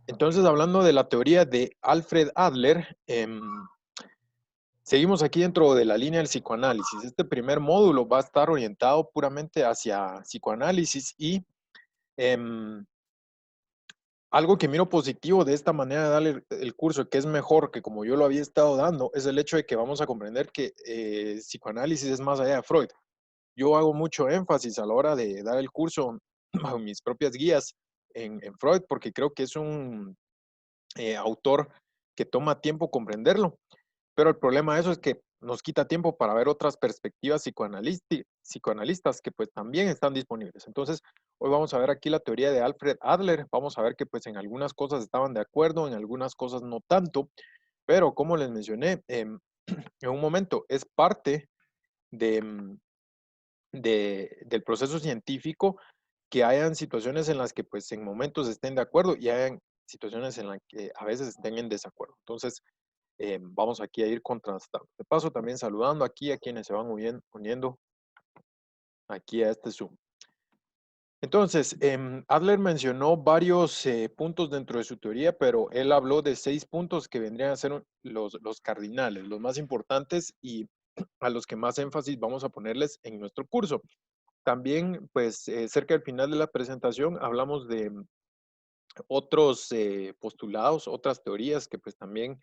Entonces, hablando de la teoría de Alfred Adler, seguimos aquí dentro de la línea del psicoanálisis. Este primer módulo va a estar orientado puramente hacia psicoanálisis y em, algo que miro positivo de esta manera de darle el curso, que es mejor que como yo lo había estado dando, es el hecho de que vamos a comprender que psicoanálisis es más allá de Freud. Yo hago mucho énfasis a la hora de dar el curso bajo mis propias guías en Freud, porque creo que es un autor que toma tiempo comprenderlo. Pero el problema de eso es que nos quita tiempo para ver otras perspectivas psicoanalistas que pues también están disponibles. Entonces, hoy vamos a ver aquí la teoría de Alfred Adler. Vamos a ver que pues en algunas cosas estaban de acuerdo, en algunas cosas no tanto, pero como les mencioné, en un momento es parte de, del proceso científico que hayan situaciones en las que pues en momentos estén de acuerdo y hayan situaciones en las que a veces estén en desacuerdo. Entonces, vamos aquí a ir contrastando. De paso, también saludando aquí a quienes se van uniendo aquí a este Zoom. Entonces, Adler mencionó varios puntos dentro de su teoría, pero él habló de 6 puntos que vendrían a ser los cardinales, los más importantes y a los que más énfasis vamos a ponerles en nuestro curso. También, pues, cerca del final de la presentación hablamos de otros postulados, otras teorías que pues también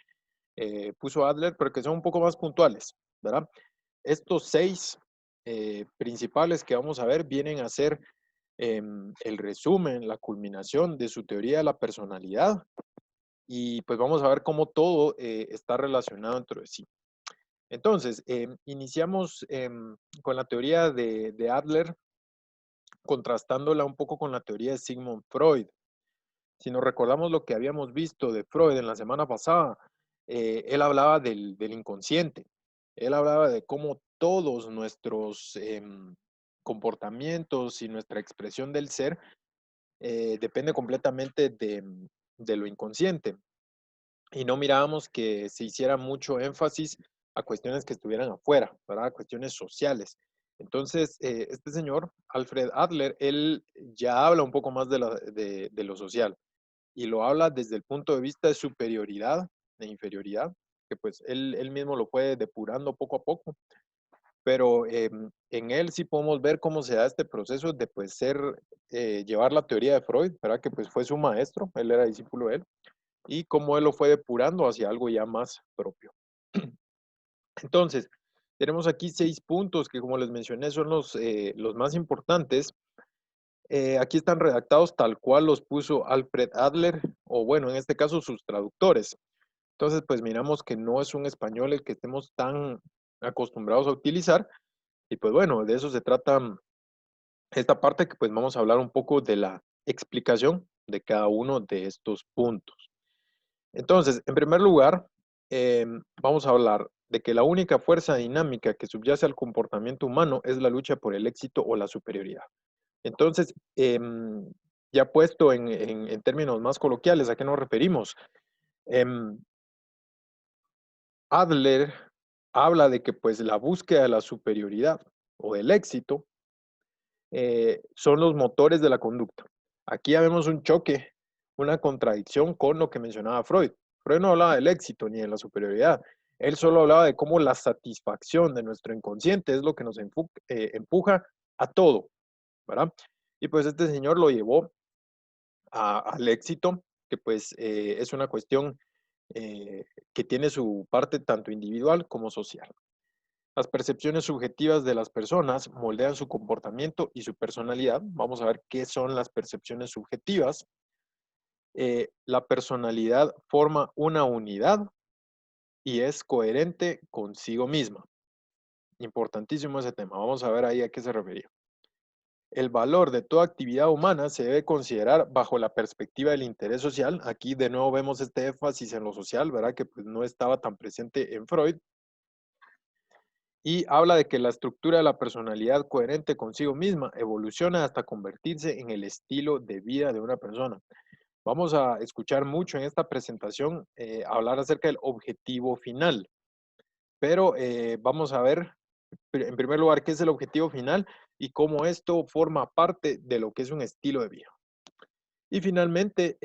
puso Adler, pero que son un poco más puntuales, ¿verdad? Estos 6 principales que vamos a ver vienen a ser el resumen, la culminación de su teoría de la personalidad y pues vamos a ver cómo todo está relacionado entre sí. Entonces, iniciamos con la teoría de Adler, contrastándola un poco con la teoría de Sigmund Freud. Si nos recordamos lo que habíamos visto de Freud en la semana pasada, él hablaba del inconsciente. Él hablaba de cómo todos nuestros comportamientos y nuestra expresión del ser depende completamente de lo inconsciente. Y no mirábamos que se hiciera mucho énfasis a cuestiones que estuvieran afuera, ¿verdad? A cuestiones sociales. Entonces, este señor, Alfred Adler, él ya habla un poco más de lo social y lo habla desde el punto de vista de superioridad, de inferioridad, que pues él mismo lo fue depurando poco a poco, pero en él sí podemos ver cómo se da este proceso de pues llevar la teoría de Freud, ¿verdad? Que pues fue su maestro, él era discípulo de él, y cómo él lo fue depurando hacia algo ya más propio. Entonces, tenemos aquí 6 puntos que como les mencioné son los más importantes. Aquí están redactados tal cual los puso Alfred Adler, o bueno, en este caso sus traductores. Entonces, pues miramos que no es un español el que estemos tan acostumbrados a utilizar. Y pues bueno, de eso se trata esta parte que pues vamos a hablar un poco de la explicación de cada uno de estos puntos. Entonces, en primer lugar, vamos a hablar de que la única fuerza dinámica que subyace al comportamiento humano es la lucha por el éxito o la superioridad. Entonces, ya puesto en términos más coloquiales, ¿a qué nos referimos? Em, Adler habla de que pues la búsqueda de la superioridad o del éxito son los motores de la conducta. Aquí ya vemos un choque, una contradicción con lo que mencionaba Freud. Freud no hablaba del éxito ni de la superioridad. Él solo hablaba de cómo la satisfacción de nuestro inconsciente es lo que nos empuja a todo, ¿verdad? Y pues este señor lo llevó al éxito, que pues es una cuestión que tiene su parte tanto individual como social. Las percepciones subjetivas de las personas moldean su comportamiento y su personalidad. Vamos a ver qué son las percepciones subjetivas. La personalidad forma una unidad y es coherente consigo misma. Importantísimo ese tema. Vamos a ver ahí a qué se refería. El valor de toda actividad humana se debe considerar bajo la perspectiva del interés social. Aquí de nuevo vemos este énfasis en lo social, ¿verdad? Que pues no estaba tan presente en Freud. Y habla de que la estructura de la personalidad coherente consigo misma evoluciona hasta convertirse en el estilo de vida de una persona. Vamos a escuchar mucho en esta presentación hablar acerca del objetivo final, pero vamos a ver en primer lugar qué es el objetivo final y cómo esto forma parte de lo que es un estilo de vida. Y finalmente,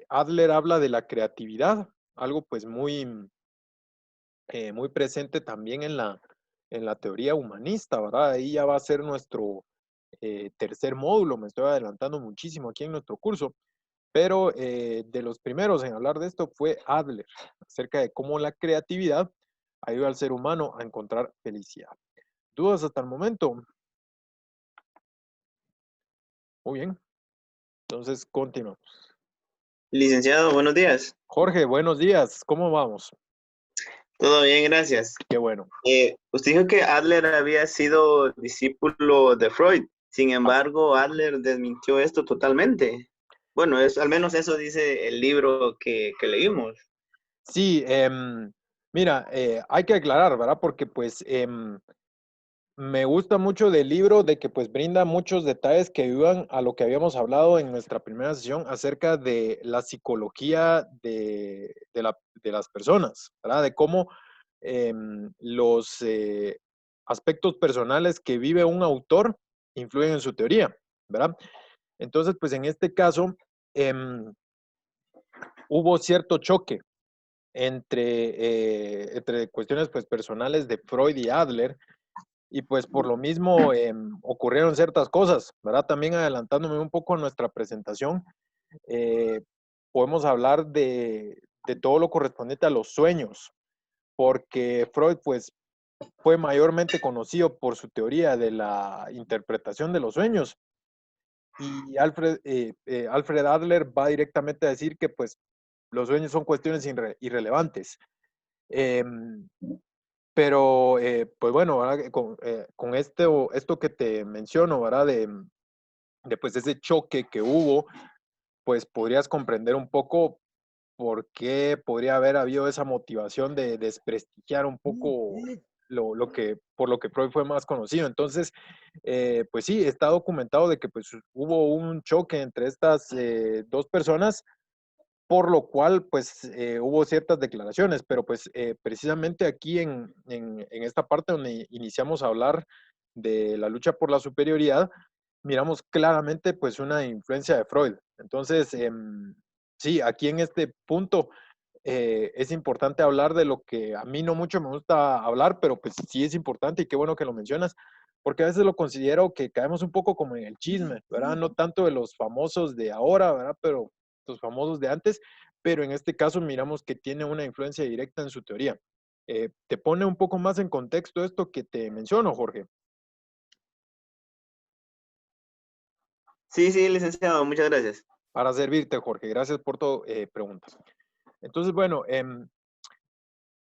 Adler habla de la creatividad, algo pues muy presente también en la teoría humanista, ¿verdad? Ahí ya va a ser nuestro tercer módulo, me estoy adelantando muchísimo aquí en nuestro curso, pero de los primeros en hablar de esto fue Adler, acerca de cómo la creatividad ayuda al ser humano a encontrar felicidad. ¿Dudas hasta el momento? Muy bien, entonces continuamos. Licenciado, buenos días. Jorge, buenos días, ¿cómo vamos? Todo bien, gracias. Qué bueno. Usted dijo que Adler había sido discípulo de Freud. Sin As- embargo, Adler desmintió esto totalmente. Bueno, al menos eso dice el libro que leímos. Sí, mira, hay que aclarar, ¿verdad? Porque pues me gusta mucho del libro de que pues brinda muchos detalles que ayudan a lo que habíamos hablado en nuestra primera sesión acerca de la psicología de las personas, ¿verdad? De cómo los aspectos personales que vive un autor influyen en su teoría, ¿verdad? Entonces, pues en este caso hubo cierto choque entre cuestiones pues personales de Freud y Adler, y pues por lo mismo ocurrieron ciertas cosas, ¿verdad? También adelantándome un poco a nuestra presentación, eh, podemos hablar de todo lo correspondiente a los sueños, porque Freud pues fue mayormente conocido por su teoría de la interpretación de los sueños, y Alfred Adler va directamente a decir que pues los sueños son cuestiones irrelevantes. Em, pero, pues bueno, ¿verdad? Con esto que te menciono, ¿verdad? De pues ese choque que hubo, pues podrías comprender un poco por qué podría haber habido esa motivación de desprestigiar un poco por lo que Freud fue más conocido. Entonces, pues sí, está documentado de que pues hubo un choque entre estas dos personas, por lo cual pues hubo ciertas declaraciones, pero pues precisamente aquí en esta parte donde iniciamos a hablar de la lucha por la superioridad, miramos claramente pues una influencia de Freud. Entonces, sí, aquí en este punto es importante hablar de lo que a mí no mucho me gusta hablar, pero pues sí es importante y qué bueno que lo mencionas, porque a veces lo considero que caemos un poco como en el chisme, ¿verdad? No tanto de los famosos de ahora, ¿verdad? Pero los famosos de antes, pero en este caso miramos que tiene una influencia directa en su teoría. ¿Te pone un poco más en contexto esto que te menciono, Jorge? Sí, sí, licenciado, muchas gracias. Para servirte, Jorge. Gracias por tu pregunta. Entonces, bueno,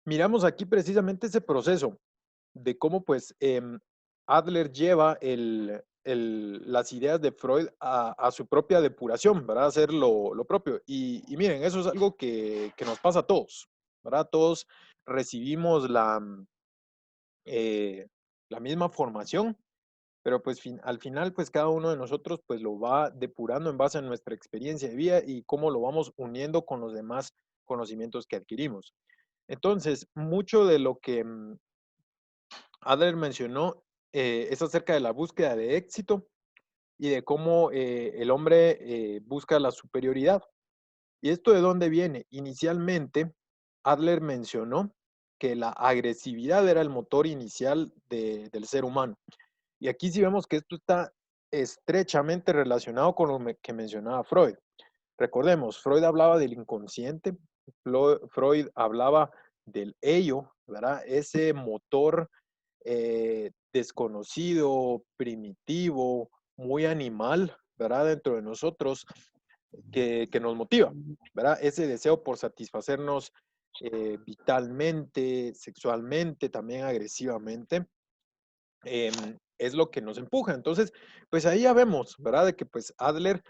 miramos aquí precisamente ese proceso de cómo pues Adler lleva las ideas de Freud a su propia depuración, ¿verdad? Hacer lo propio. Y miren, eso es algo que nos pasa a todos, ¿verdad? Todos recibimos eh, la misma formación, pero pues al final pues cada uno de nosotros pues lo va depurando en base a nuestra experiencia de vida y cómo lo vamos uniendo con los demás conocimientos que adquirimos. Entonces, mucho de lo que Adler mencionó es acerca de la búsqueda de éxito y de cómo el hombre busca la superioridad. ¿Y esto de dónde viene? Inicialmente, Adler mencionó que la agresividad era el motor inicial del ser humano. Y aquí sí vemos que esto está estrechamente relacionado con lo que mencionaba Freud. Recordemos, Freud hablaba del inconsciente, Freud hablaba del ello, ¿verdad? Ese motor desconocido, primitivo, muy animal, ¿verdad? Dentro de nosotros, que nos motiva, ¿verdad? Ese deseo por satisfacernos vitalmente, sexualmente, también agresivamente, es lo que nos empuja. Entonces, pues ahí ya vemos, ¿verdad? De que pues Adler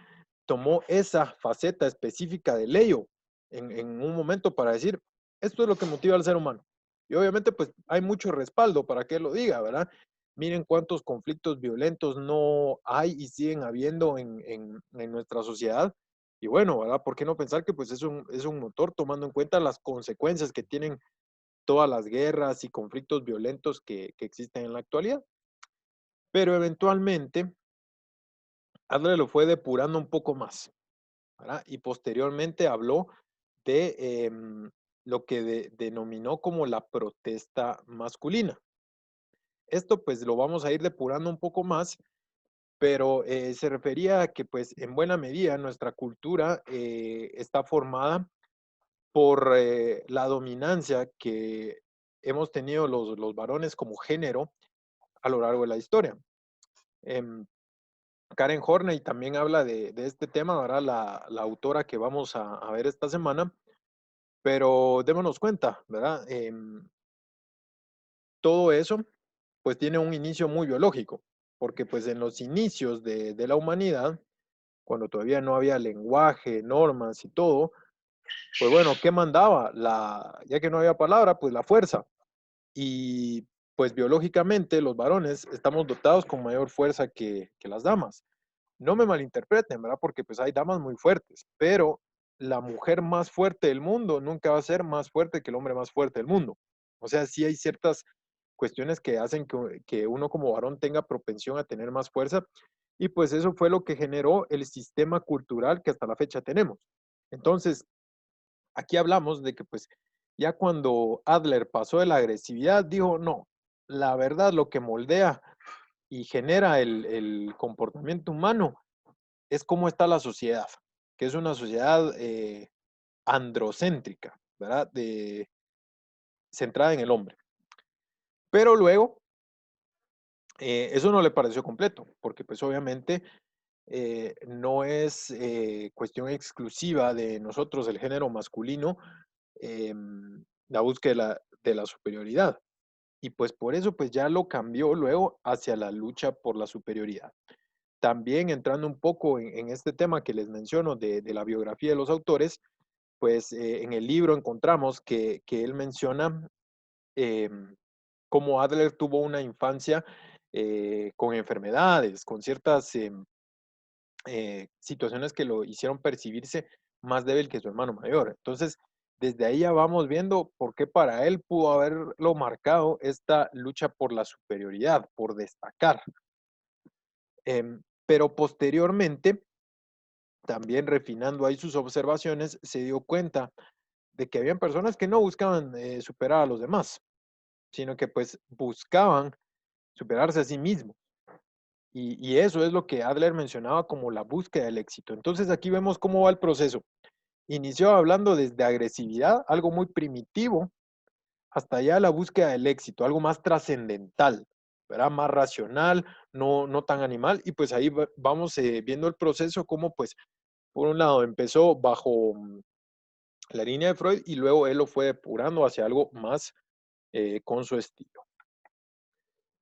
tomó esa faceta específica de Leo en un momento para decir, esto es lo que motiva al ser humano. Y obviamente, pues hay mucho respaldo para que él lo diga, ¿verdad? Miren cuántos conflictos violentos no hay y siguen habiendo en nuestra sociedad. Y bueno, ¿verdad? ¿Por qué no pensar que pues es un motor tomando en cuenta las consecuencias que tienen todas las guerras y conflictos violentos que existen en la actualidad? Pero eventualmente, Adler lo fue depurando un poco más. ¿verdad? Y posteriormente habló de lo que denominó como la protesta masculina. Esto pues lo vamos a ir depurando un poco más, pero se refería a que pues en buena medida nuestra cultura está formada por la dominancia que hemos tenido los varones como género a lo largo de la historia. Em, Karen Horney también habla de este tema, ¿verdad? La autora que vamos a ver esta semana, pero démonos cuenta, ¿verdad? Todo eso pues tiene un inicio muy biológico, porque pues en los inicios de la humanidad, cuando todavía no había lenguaje, normas y todo, pues bueno, ¿qué mandaba? Ya que no había palabra, pues la fuerza. Y pues biológicamente los varones estamos dotados con mayor fuerza que las damas. No me malinterpreten, ¿verdad? Porque pues hay damas muy fuertes, pero la mujer más fuerte del mundo nunca va a ser más fuerte que el hombre más fuerte del mundo. O sea, sí hay ciertas cuestiones que hacen que uno como varón tenga propensión a tener más fuerza y pues eso fue lo que generó el sistema cultural que hasta la fecha tenemos. Entonces, aquí hablamos de que pues ya cuando Adler pasó de la agresividad, dijo, no, la verdad lo que moldea y genera el comportamiento humano es cómo está la sociedad, que es una sociedad androcéntrica, ¿verdad? Centrada en el hombre. Pero luego, eso no le pareció completo, porque pues obviamente no es cuestión exclusiva de nosotros, el género masculino, la búsqueda de la superioridad. Y pues por eso pues ya lo cambió luego hacia la lucha por la superioridad. También entrando un poco en este tema que les menciono de la biografía de los autores, pues en el libro encontramos que él menciona eh, cómo Adler tuvo una infancia con enfermedades, con ciertas situaciones que lo hicieron percibirse más débil que su hermano mayor. Entonces, desde ahí ya vamos viendo por qué para él pudo haberlo marcado esta lucha por la superioridad, por destacar. Pero posteriormente, también refinando ahí sus observaciones, se dio cuenta de que habían personas que no buscaban superar a los demás, sino que pues buscaban superarse a sí mismos. Y eso es lo que Adler mencionaba como la búsqueda del éxito. Entonces aquí vemos cómo va el proceso. Inició hablando desde agresividad, algo muy primitivo, hasta allá la búsqueda del éxito, algo más trascendental, ¿verdad? Más racional, no tan animal. Y pues ahí vamos viendo el proceso como pues, por un lado, empezó bajo la línea de Freud y luego él lo fue depurando hacia algo más con su estilo.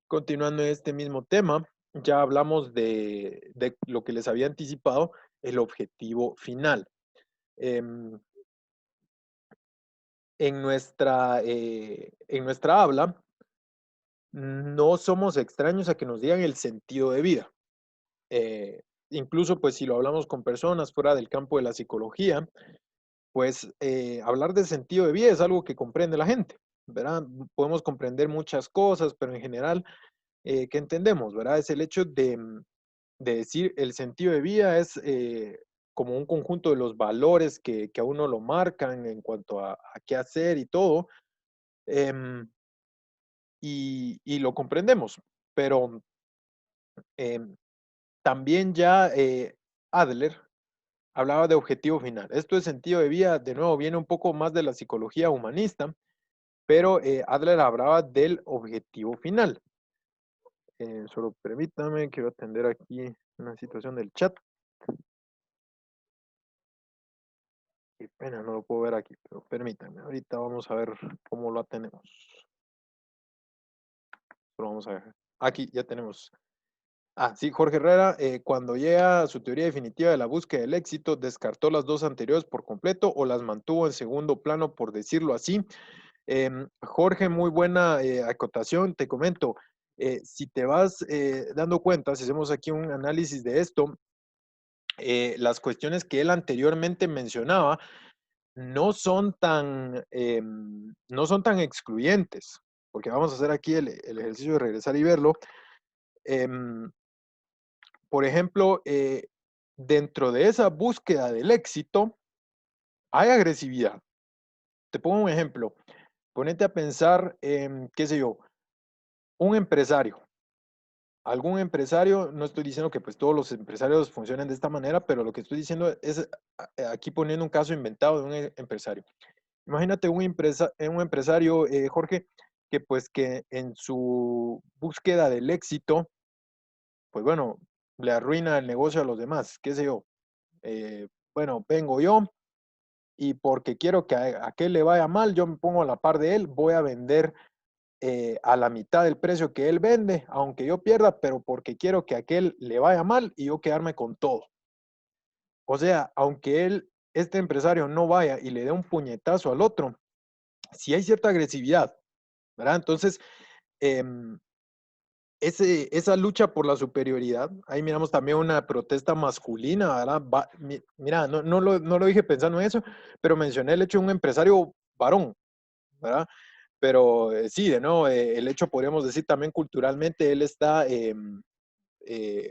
Continuando en este mismo tema, ya hablamos de lo que les había anticipado, el objetivo final. Em, en nuestra habla, no somos extraños a que nos digan el sentido de vida. Incluso, pues, si lo hablamos con personas fuera del campo de la psicología, pues, hablar de sentido de vida es algo que comprende la gente, ¿verdad? Podemos comprender muchas cosas, pero en general, ¿qué entendemos, verdad? Es el hecho de decir el sentido de vida es como un conjunto de los valores que a uno lo marcan en cuanto a qué hacer y todo, em, y lo comprendemos, pero em, también ya Adler hablaba de objetivo final. Esto de sentido de vida, de nuevo, viene un poco más de la psicología humanista, pero Adler hablaba del objetivo final. Solo permítame, quiero atender aquí una situación del chat. Qué pena, no lo puedo ver aquí, pero permítanme. Ahorita vamos a ver cómo lo tenemos. Solo vamos a ver. Aquí ya tenemos. Ah, sí, Jorge Herrera, cuando llega a su teoría definitiva de la búsqueda del éxito, descartó las dos anteriores por completo o las mantuvo en segundo plano, por decirlo así. Jorge, muy buena acotación. Te comento, si te vas dando cuenta, si hacemos aquí un análisis de esto, las cuestiones que él anteriormente mencionaba no son no son tan excluyentes, porque vamos a hacer aquí el ejercicio de regresar y verlo. Em, por ejemplo, dentro de esa búsqueda del éxito hay agresividad. Te pongo un ejemplo. Ponete a pensar en, qué sé yo, un empresario. Algún empresario, no estoy diciendo que pues todos los empresarios funcionen de esta manera, pero lo que estoy diciendo es aquí poniendo un caso inventado de un empresario. Imagínate un empresario, Jorge, que pues que en su búsqueda del éxito, pues bueno, le arruina el negocio a los demás, qué sé yo. Bueno, vengo yo y porque quiero que a aquel le vaya mal, yo me pongo a la par de él, voy a vender a la mitad del precio que él vende, aunque yo pierda, pero porque quiero que a aquel le vaya mal y yo quedarme con todo. O sea, aunque este empresario no vaya y le dé un puñetazo al otro, si hay cierta agresividad, ¿verdad? Entonces, em, esa lucha por la superioridad, ahí miramos también una protesta masculina, ¿verdad? Mira, no lo dije pensando en eso, pero mencioné el hecho de un empresario varón, ¿verdad? Pero sí, de nuevo, el hecho podríamos decir también culturalmente, él está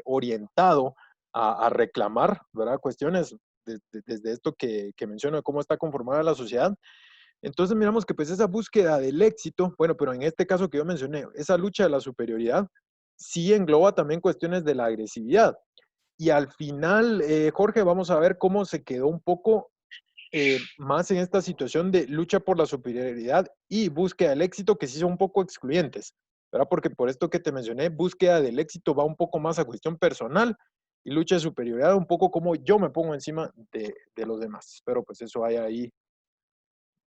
orientado a reclamar, ¿verdad? Cuestiones desde esto que menciono, de cómo está conformada la sociedad. Entonces miramos que pues esa búsqueda del éxito, bueno, pero en este caso que yo mencioné, esa lucha de la superioridad, sí engloba también cuestiones de la agresividad. Y al final, Jorge, vamos a ver cómo se quedó un poco más en esta situación de lucha por la superioridad y búsqueda del éxito, que sí son un poco excluyentes, ¿verdad? Porque por esto que te mencioné, búsqueda del éxito va un poco más a cuestión personal y lucha de superioridad un poco como yo me pongo encima de los demás. Espero pues eso haya ahí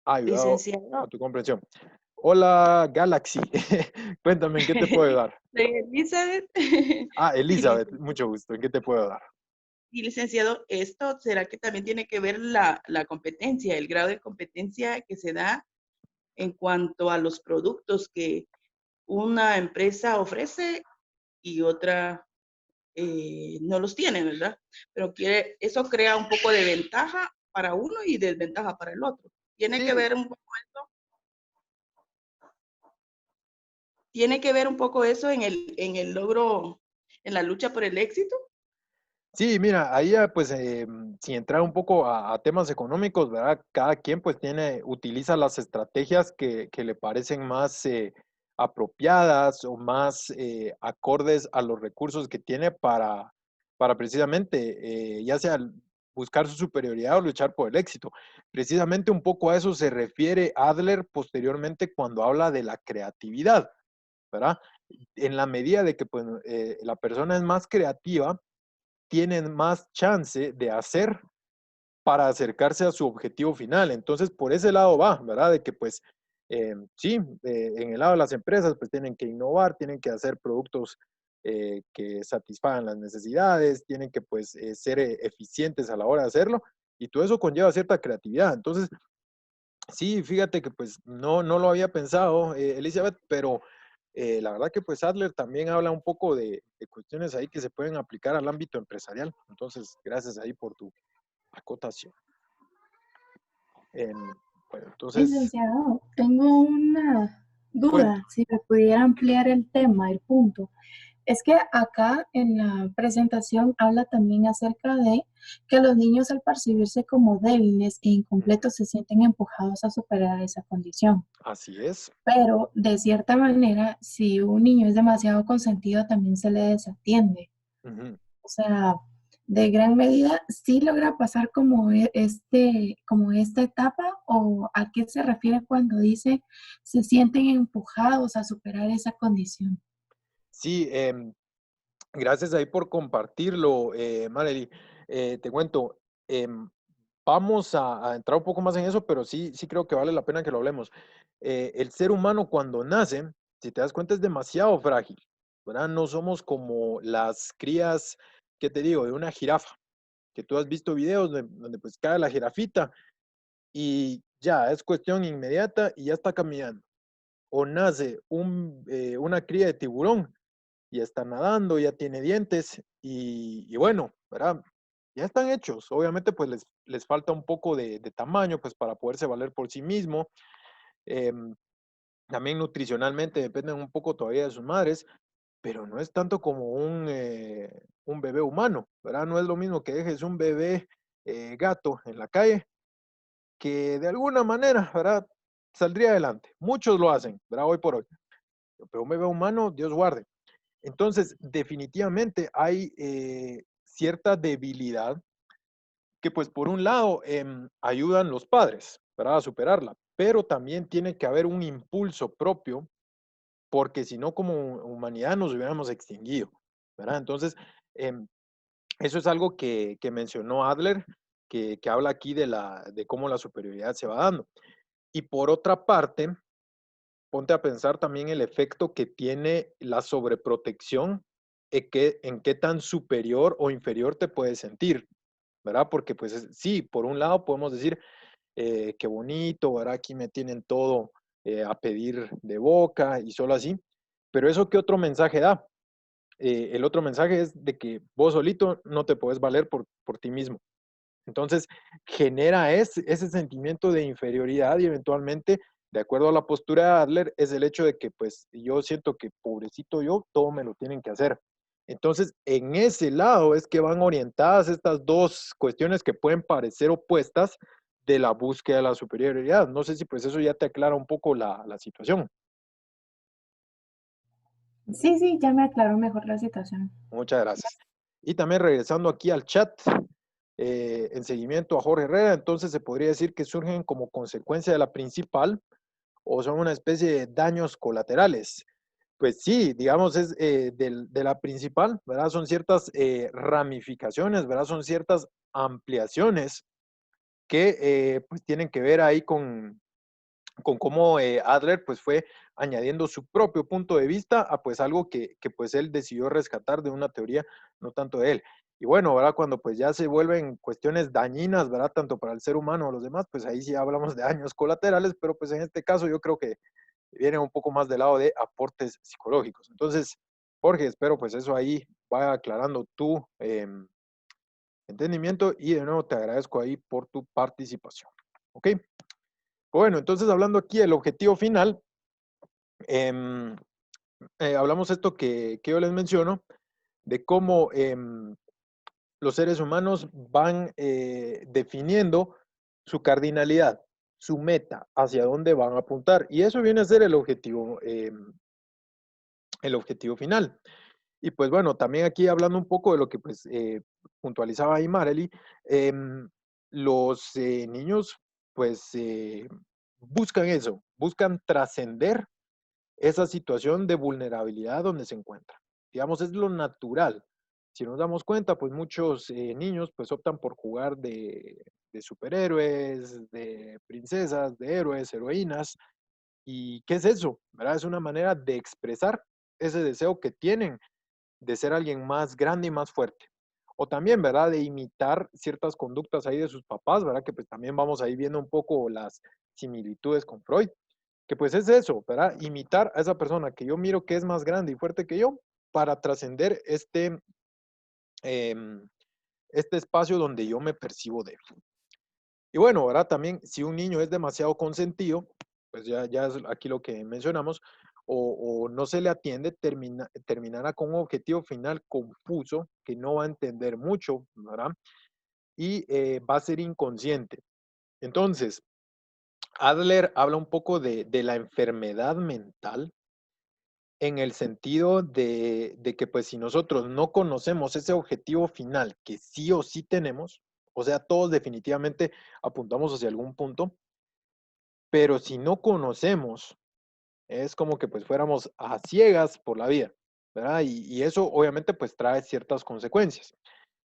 ayudado a Licenciado, tu comprensión. Hola Galaxy, cuéntame en qué te puedo ayudar. soy Elizabeth. Ah, Y, Elizabeth, mucho gusto, ¿en qué te puedo ayudar? y licenciado, ¿esto será que también tiene que ver la competencia, el grado de competencia que se da en cuanto a los productos que una empresa ofrece y otra no los tiene, ¿verdad? Pero eso crea un poco de ventaja para uno y desventaja para el otro. Tiene que Sí, ver un poco eso, tiene que ver un poco eso en el logro, en la lucha por el éxito. sí, mira, ahí ya, pues sin entrar un poco a temas económicos, ¿verdad? Cada quien pues utiliza las estrategias que le parecen más apropiadas o más acordes a los recursos que tiene para precisamente, ya sea buscar su superioridad o luchar por el éxito. Precisamente un poco a eso se refiere Adler posteriormente cuando habla de la creatividad, ¿verdad? En la medida de que pues, la persona es más creativa, tienen más chance de hacer para acercarse a su objetivo final. Entonces, por ese lado va, ¿verdad? De que pues sí, en el lado de las empresas pues tienen que innovar, tienen que hacer productos que satisfagan las necesidades, tienen que pues ser eficientes a la hora de hacerlo y todo eso conlleva cierta creatividad. Entonces, sí, fíjate que pues no lo había pensado, Elizabeth, pero la verdad que pues Adler también habla un poco de cuestiones ahí que se pueden aplicar al ámbito empresarial. Entonces, gracias ahí por tu acotación. Em, bueno, entonces, Licenciado, tengo una cuento. duda, si me pudiera ampliar el tema, el punto. Es que acá en la presentación habla también acerca de que los niños al percibirse como débiles e incompletos se sienten empujados a superar esa condición. Así es. Pero de cierta manera, si un niño es demasiado consentido, también se le desatiende. Ujú. O sea, de gran medida, ¿sí logra pasar como como esta etapa o a qué se refiere cuando dice se sienten empujados a superar esa condición? Sí, gracias ahí por compartirlo, Marely. Te cuento, vamos a entrar un poco más en eso, pero sí creo que vale la pena que lo hablemos. El ser humano cuando nace, si te das cuenta, es demasiado frágil, ¿verdad? No somos como las crías, ¿qué te digo?, de una jirafa, que tú has visto videos donde pues cae la jirafita y ya, es cuestión inmediata y ya está caminando. O nace una cría de tiburón y está nadando, ya tiene dientes y bueno, ¿verdad? Ya están hechos. Obviamente, pues les falta un poco de tamaño, pues para poderse valer por sí mismo. Em, También nutricionalmente dependen un poco todavía de sus madres, pero no es tanto como un bebé humano, ¿verdad? No es lo mismo que dejes un bebé gato en la calle, que de alguna manera, ¿verdad? Saldría adelante. Muchos lo hacen, ¿verdad? Hoy por hoy. Pero un bebé humano, Dios guarde. Entonces, definitivamente hay cierta debilidad que pues por un lado ayudan los padres, ¿verdad? A superarla, pero también tiene que haber un impulso propio, porque si no como humanidad nos hubiéramos extinguido, ¿verdad? Entonces, em, eso es algo que mencionó Adler, que habla aquí de cómo la superioridad se va dando. Y por otra parte, ponte a pensar también el efecto que tiene la sobreprotección, en qué tan superior o inferior te puedes sentir, ¿verdad? Porque pues sí, por un lado podemos decir, qué bonito, ¿verdad? Aquí me tienen todo a pedir de boca y solo así, pero eso qué otro mensaje da? El otro mensaje es de que vos solito no te puedes valer por ti mismo. Entonces, genera ese sentimiento de inferioridad y eventualmente, de acuerdo a la postura de Adler, es el hecho de que pues yo siento que pobrecito yo, todo me lo tienen que hacer. Entonces, en ese lado es que van orientadas estas dos cuestiones que pueden parecer opuestas de la búsqueda de la superioridad. No sé si pues eso ya te aclara un poco la situación. Sí, sí, ya me aclaró mejor la situación. Muchas gracias. Y también regresando aquí al chat, en seguimiento a Jorge Herrera, entonces se podría decir que surgen como consecuencia de la principal o son una especie de daños colaterales. Pues sí, digamos, es de la principal, ¿verdad? Son ciertas ramificaciones, ¿verdad? Son ciertas ampliaciones que pues tienen que ver ahí con cómo Adler pues fue añadiendo su propio punto de vista a pues algo que pues él decidió rescatar de una teoría, no tanto de él. Y bueno, ¿verdad? Cuando pues ya se vuelven cuestiones dañinas, ¿verdad? Tanto para el ser humano o los demás, pues ahí sí hablamos de daños colaterales, pero pues en este caso yo creo que viene un poco más del lado de aportes psicológicos. Entonces, Jorge, espero pues eso ahí vaya aclarando tu entendimiento y de nuevo te agradezco ahí por tu participación. ¿Ok? Bueno, entonces hablando aquí del objetivo final, em, hablamos esto que yo les menciono, de cómo los seres humanos van definiendo su cardinalidad, su meta, hacia dónde van a apuntar. Y eso viene a ser el objetivo final. Y pues bueno, también aquí hablando un poco de lo que pues puntualizaba ahí Marely, los niños pues buscan eso, buscan trascender esa situación de vulnerabilidad donde se encuentra. Digamos, es lo natural. Si nos damos cuenta, pues muchos niños pues optan por jugar de superhéroes, de princesas, de héroes, heroínas. ¿Y qué es eso? ¿Verdad? Es una manera de expresar ese deseo que tienen de ser alguien más grande y más fuerte. O también, ¿verdad? De imitar ciertas conductas ahí de sus papás, ¿verdad? Que pues también vamos ahí viendo un poco las similitudes con Freud, que pues es eso, ¿verdad? Imitar a esa persona que yo miro que es más grande y fuerte que yo para trascender em, este espacio donde yo me percibo débil. Y bueno, ¿verdad? También si un niño es demasiado consentido, pues ya es aquí lo que mencionamos, o no se le atiende, terminará con un objetivo final confuso que no va a entender mucho, ¿verdad? Y va a ser inconsciente. Entonces, Adler habla un poco de la enfermedad mental en el sentido de que pues si nosotros no conocemos ese objetivo final que sí o sí tenemos, o sea, todos definitivamente apuntamos hacia algún punto, pero si no conocemos, es como que pues fuéramos a ciegas por la vida, ¿verdad? Y eso obviamente pues trae ciertas consecuencias.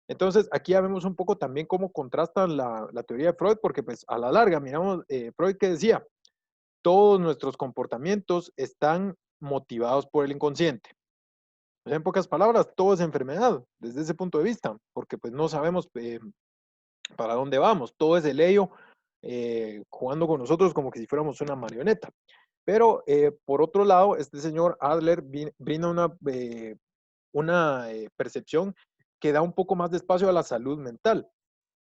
Entonces, aquí ya vemos un poco también cómo contrasta la teoría de Freud, porque pues a la larga, miramos, Freud que decía, todos nuestros comportamientos están motivados por el inconsciente. O sea, en pocas palabras, todo es enfermedad desde ese punto de vista, porque pues no sabemos para dónde vamos. Todo es el ello jugando con nosotros como que si fuéramos una marioneta. Pero por otro lado, este señor Adler brinda una percepción que da un poco más de espacio a la salud mental.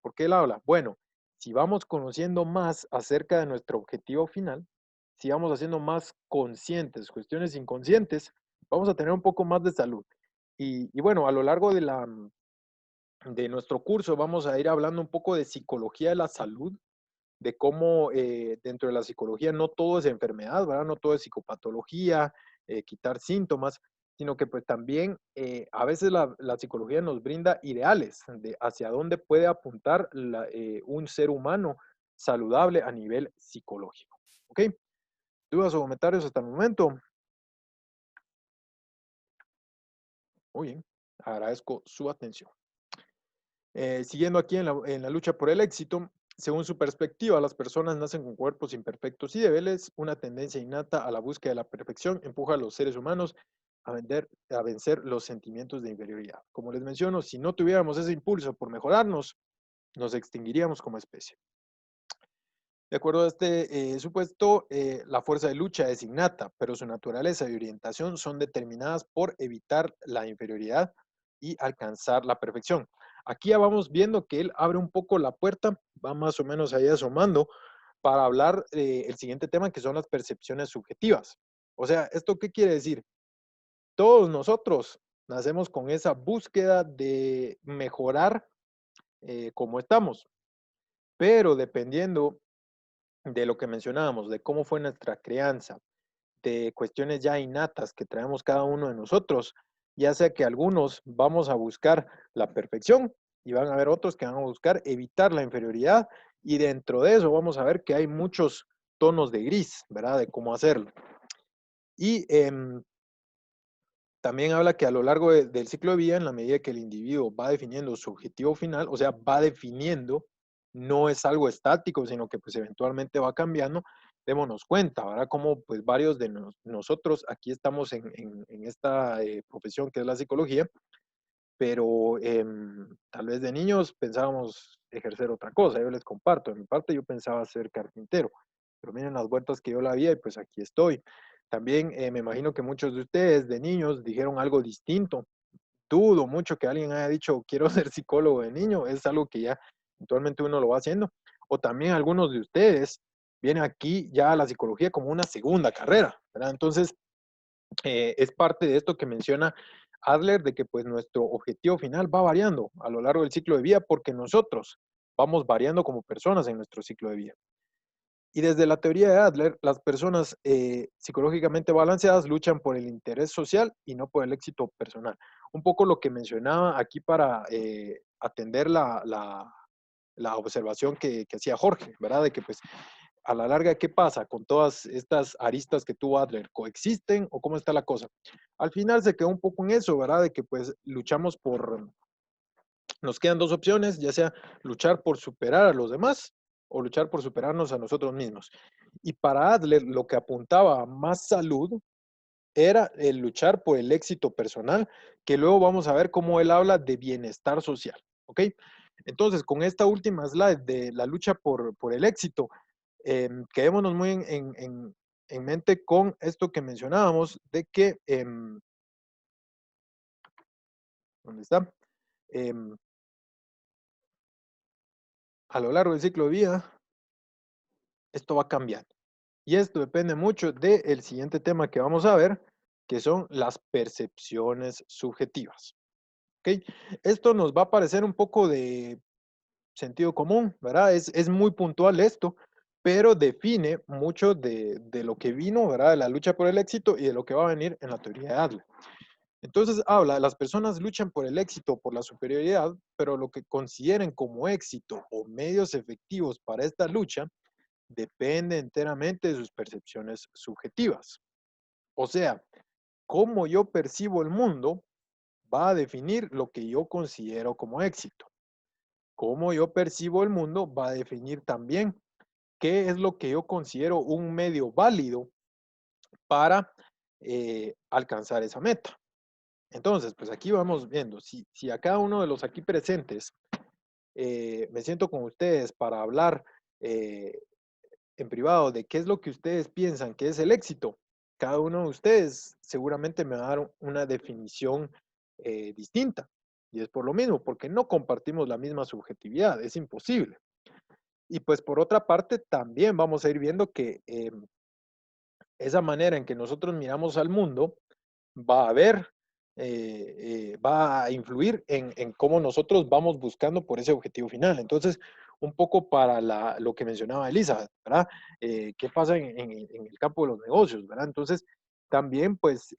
¿Por qué él habla? Bueno, si vamos conociendo más acerca de nuestro objetivo final, si vamos haciendo más conscientes cuestiones inconscientes, vamos a tener un poco más de salud. Y bueno, a lo largo de nuestro curso vamos a ir hablando un poco de psicología de la salud, de cómo dentro de la psicología no todo es enfermedad, ¿verdad? No todo es psicopatología, quitar síntomas, sino que pues también a veces la psicología nos brinda ideales de hacia dónde puede apuntar un ser humano saludable a nivel psicológico. ¿Ok? ¿Dudas o comentarios hasta el momento? Muy bien, agradezco su atención. Siguiendo aquí en la lucha por el éxito, según su perspectiva, las personas nacen con cuerpos imperfectos y débiles. Una tendencia innata a la búsqueda de la perfección empuja a los seres humanos a vencer los sentimientos de inferioridad. Como les menciono, si no tuviéramos ese impulso por mejorarnos, nos extinguiríamos como especie. De acuerdo a este supuesto, la fuerza de lucha es innata, pero su naturaleza y orientación son determinadas por evitar la inferioridad y alcanzar la perfección. Aquí ya vamos viendo que él abre un poco la puerta, va más o menos ahí asomando, para hablar el siguiente tema, que son las percepciones subjetivas. O sea, ¿esto qué quiere decir? Todos nosotros nacemos con esa búsqueda de mejorar como estamos, pero dependiendo de lo que mencionábamos, de cómo fue nuestra crianza, de cuestiones ya innatas que traemos cada uno de nosotros, ya sea que algunos vamos a buscar la perfección y van a haber otros que van a buscar evitar la inferioridad y dentro de eso vamos a ver que hay muchos tonos de gris, ¿verdad? De cómo hacerlo. Y también habla que a lo largo del ciclo de vida, en la medida que el individuo va definiendo su objetivo final, o sea, va definiendo, no es algo estático, sino que pues eventualmente va cambiando, démonos cuenta, ¿verdad? Como pues varios de nosotros aquí estamos en esta profesión que es la psicología, pero tal vez de niños pensábamos ejercer otra cosa. Yo les comparto, de mi parte yo pensaba ser carpintero, pero miren las vueltas que yo la había y pues aquí estoy. También me imagino que muchos de ustedes de niños dijeron algo distinto. Dudo mucho que alguien haya dicho quiero ser psicólogo de niño, es algo que ya actualmente uno lo va haciendo. O también algunos de ustedes vienen aquí ya a la psicología como una segunda carrera, ¿verdad? Entonces, es parte de esto que menciona Adler, de que pues nuestro objetivo final va variando a lo largo del ciclo de vida porque nosotros vamos variando como personas en nuestro ciclo de vida. Y desde la teoría de Adler, las personas psicológicamente balanceadas luchan por el interés social y no por el éxito personal. Un poco lo que mencionaba aquí para atender la observación que hacía Jorge, ¿verdad? De que pues a la larga, ¿qué pasa con todas estas aristas que tuvo Adler? ¿Coexisten o cómo está la cosa? Al final se quedó un poco en eso, ¿verdad? De que pues luchamos nos quedan dos opciones, ya sea luchar por superar a los demás o luchar por superarnos a nosotros mismos. Y para Adler lo que apuntaba a más salud era el luchar por el éxito personal, que luego vamos a ver cómo él habla de bienestar social, ¿ok? Entonces, con esta última slide de la lucha por el éxito, quedémonos muy en mente con esto que mencionábamos de que, ¿dónde está? Em, a lo largo del ciclo de vida, esto va cambiando. Y esto depende mucho del siguiente tema que vamos a ver, que son las percepciones subjetivas. ¿Ok? Esto nos va a parecer un poco de sentido común, ¿verdad? Es muy puntual esto, pero define mucho de lo que vino, ¿verdad? De la lucha por el éxito y de lo que va a venir en la teoría de Adler. Entonces habla, las personas luchan por el éxito, por la superioridad, pero lo que consideren como éxito o medios efectivos para esta lucha depende enteramente de sus percepciones subjetivas. O sea, cómo yo percibo el mundo va a definir lo que yo considero como éxito. Cómo yo percibo el mundo va a definir también qué es lo que yo considero un medio válido para alcanzar esa meta. Entonces, pues aquí vamos viendo, si a cada uno de los aquí presentes me siento con ustedes para hablar en privado de qué es lo que ustedes piensan que es el éxito, cada uno de ustedes seguramente me va a dar una definición distinta. Y es por lo mismo, porque no compartimos la misma subjetividad, es imposible. Y pues por otra parte, también vamos a ir viendo que esa manera en que nosotros miramos al mundo va a haber, va a influir en cómo nosotros vamos buscando por ese objetivo final. Entonces, un poco para lo que mencionaba Elisa, ¿verdad? ¿Qué pasa en el campo de los negocios, ¿verdad? Entonces, también, pues,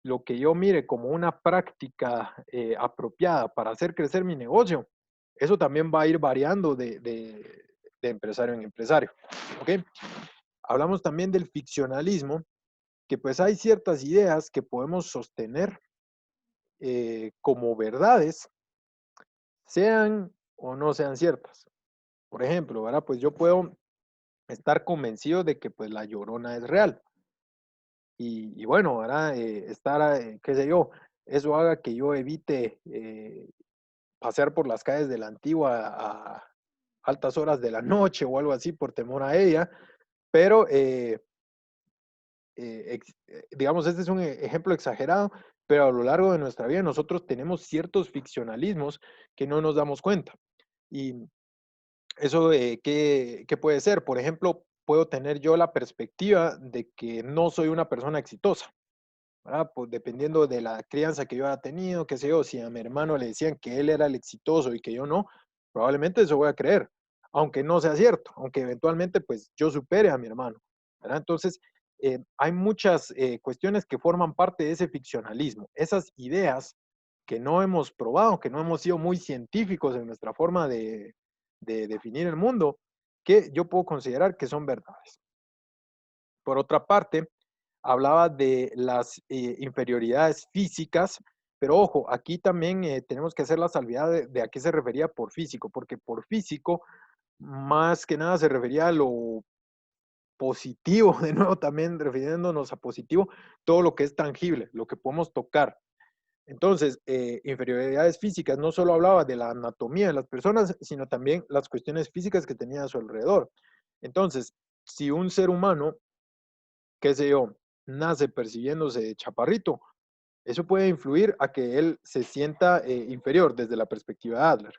lo que yo mire como una práctica apropiada para hacer crecer mi negocio, eso también va a ir variando de empresario en empresario, ¿ok? Hablamos también del ficcionalismo, que pues hay ciertas ideas que podemos sostener como verdades, sean o no sean ciertas. Por ejemplo, ¿verdad? Pues yo puedo estar convencido de que pues la Llorona es real. Y bueno, ¿verdad? Estar, qué sé yo, eso haga que yo evite pasear por las calles de la Antigua a altas horas de la noche o algo así por temor a ella, pero digamos, este es un ejemplo exagerado, pero a lo largo de nuestra vida nosotros tenemos ciertos ficcionalismos que no nos damos cuenta. Y eso, ¿qué puede ser? Por ejemplo, puedo tener yo la perspectiva de que no soy una persona exitosa, ¿verdad? Pues dependiendo de la crianza que yo haya tenido, qué sé yo, si a mi hermano le decían que él era el exitoso y que yo no, probablemente eso voy a creer, aunque no sea cierto, aunque eventualmente pues yo supere a mi hermano, ¿verdad? Entonces, hay muchas cuestiones que forman parte de ese ficcionalismo, esas ideas que no hemos probado, que no hemos sido muy científicos en nuestra forma de definir el mundo, que yo puedo considerar que son verdades. Por otra parte, hablaba de las inferioridades físicas, pero ojo, aquí también tenemos que hacer la salvedad de a qué se refería por físico, porque por físico, más que nada se refería a lo positivo, de nuevo también refiriéndonos a positivo, todo lo que es tangible, lo que podemos tocar. Entonces, inferioridades físicas, no solo hablaba de la anatomía de las personas, sino también las cuestiones físicas que tenía a su alrededor. Entonces, si un ser humano, qué sé yo, nace percibiéndose chaparrito, eso puede influir a que él se sienta inferior desde la perspectiva de Adler.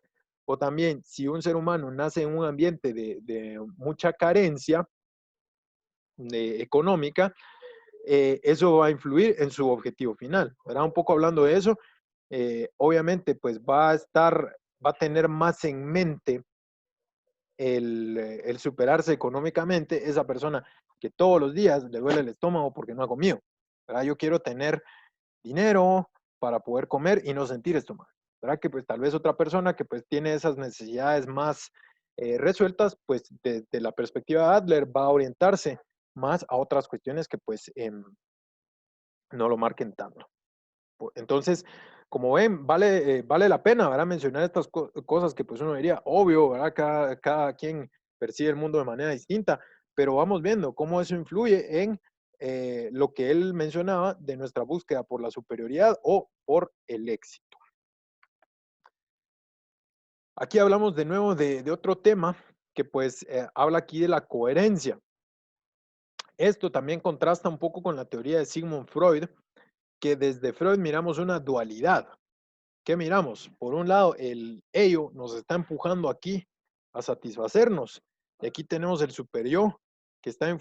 O también, si un ser humano nace en un ambiente de mucha carencia económica, eso va a influir en su objetivo final. ¿Verdad? Un poco hablando de eso, obviamente, pues va a tener más en mente el superarse económicamente esa persona que todos los días le duele el estómago porque no ha comido. ¿Verdad? Yo quiero tener dinero para poder comer y no sentir estómago. ¿Verdad? Que pues tal vez otra persona que pues tiene esas necesidades más resueltas, pues desde la perspectiva de Adler va a orientarse más a otras cuestiones que pues no lo marquen tanto. Entonces, como ven, vale la pena, ¿verdad? Mencionar estas cosas que pues uno diría, obvio, ¿verdad? Cada quien percibe el mundo de manera distinta, pero vamos viendo cómo eso influye en lo que él mencionaba de nuestra búsqueda por la superioridad o por el éxito. Aquí hablamos de nuevo de otro tema que pues habla aquí de la coherencia. Esto también contrasta un poco con la teoría de Sigmund Freud, que desde Freud miramos una dualidad. ¿Qué miramos? Por un lado, el ello nos está empujando aquí a satisfacernos. Y aquí tenemos el superior que está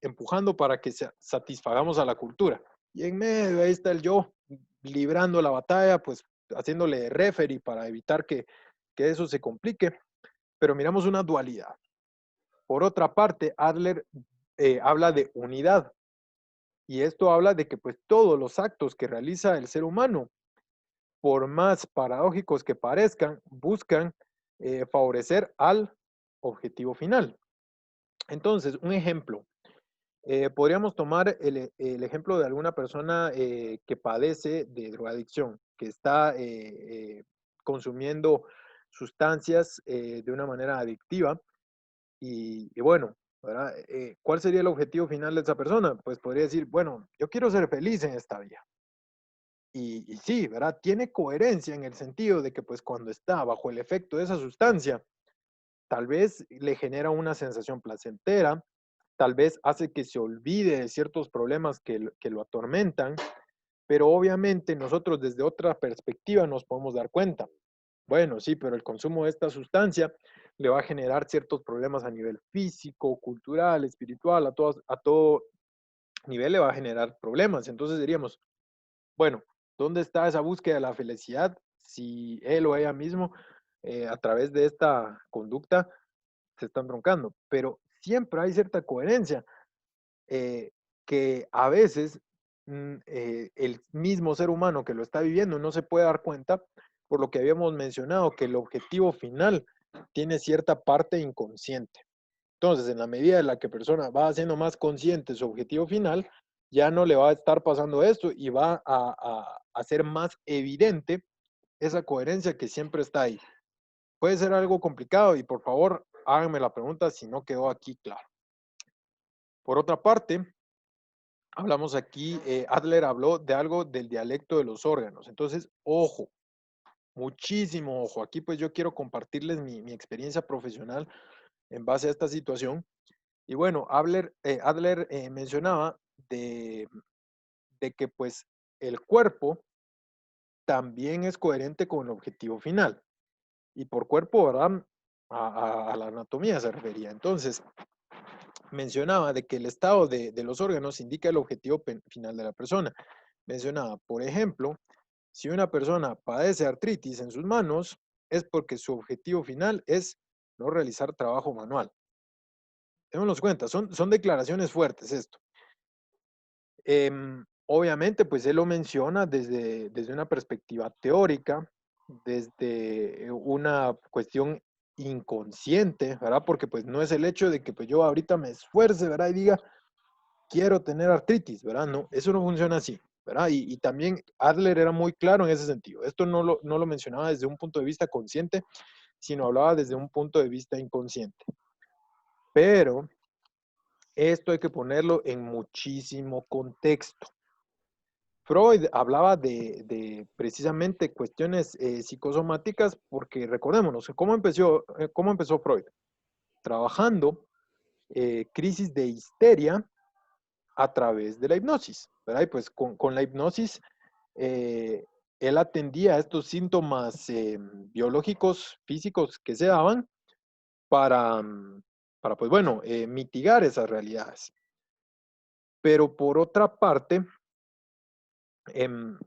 empujando para que satisfagamos a la cultura. Y en medio ahí está el yo librando la batalla, pues haciéndole referee para evitar que eso se complique. Pero miramos una dualidad. Por otra parte, Adler habla de unidad. Y esto habla de que pues todos los actos que realiza el ser humano, por más paradójicos que parezcan, buscan favorecer al objetivo final. Entonces, un ejemplo, podríamos tomar el ejemplo de alguna persona que padece de drogadicción, que está consumiendo sustancias de una manera adictiva y bueno, ¿verdad? ¿Cuál sería el objetivo final de esa persona? Pues podría decir, bueno, yo quiero ser feliz en esta vida. Y sí, ¿verdad? Tiene coherencia en el sentido de que pues cuando está bajo el efecto de esa sustancia, tal vez le genera una sensación placentera, tal vez hace que se olvide de ciertos problemas que lo atormentan, pero obviamente nosotros desde otra perspectiva nos podemos dar cuenta. Bueno, sí, pero el consumo de esta sustancia le va a generar ciertos problemas a nivel físico, cultural, espiritual, a todo nivel le va a generar problemas. Entonces diríamos, bueno, ¿dónde está esa búsqueda de la felicidad si él o ella mismo a través de esta conducta se están troncando? Pero siempre hay cierta coherencia eh, que a veces el mismo ser humano que lo está viviendo no se puede dar cuenta por lo que habíamos mencionado, que el objetivo final tiene cierta parte inconsciente. Entonces, en la medida en la que persona va haciendo más consciente su objetivo final, ya no le va a estar pasando esto y va a ser más evidente esa coherencia que siempre está ahí. Puede ser algo complicado y por favor háganme la pregunta si no quedó aquí claro. Por otra parte, hablamos aquí, Adler habló de algo del dialecto de los órganos. Entonces, ojo, muchísimo ojo. Aquí pues yo quiero compartirles mi experiencia profesional en base a esta situación. Y bueno, Adler mencionaba de que pues el cuerpo también es coherente con el objetivo final. Y por cuerpo, ¿verdad? A la anatomía se refería. Entonces, mencionaba de que el estado de los órganos indica el objetivo final de la persona. Mencionaba, por ejemplo, si una persona padece artritis en sus manos, es porque su objetivo final es no realizar trabajo manual. Démonos cuenta, son declaraciones fuertes esto. Obviamente, pues él lo menciona desde una perspectiva teórica, desde una cuestión inconsciente, ¿verdad? Porque pues no es el hecho de que pues yo ahorita me esfuerce, ¿verdad? Y diga, quiero tener artritis, ¿verdad? No, eso no funciona así, ¿verdad? Y también Adler era muy claro en ese sentido. Esto no lo mencionaba desde un punto de vista consciente, sino hablaba desde un punto de vista inconsciente. Pero esto hay que ponerlo en muchísimo contexto. Freud hablaba de precisamente cuestiones psicosomáticas porque recordémonos, cómo empezó Freud? Trabajando crisis de histeria a través de la hipnosis, ¿verdad? Y pues con la hipnosis él atendía a estos síntomas biológicos, físicos que se daban para, para pues bueno, mitigar esas realidades. Pero por otra parte, em,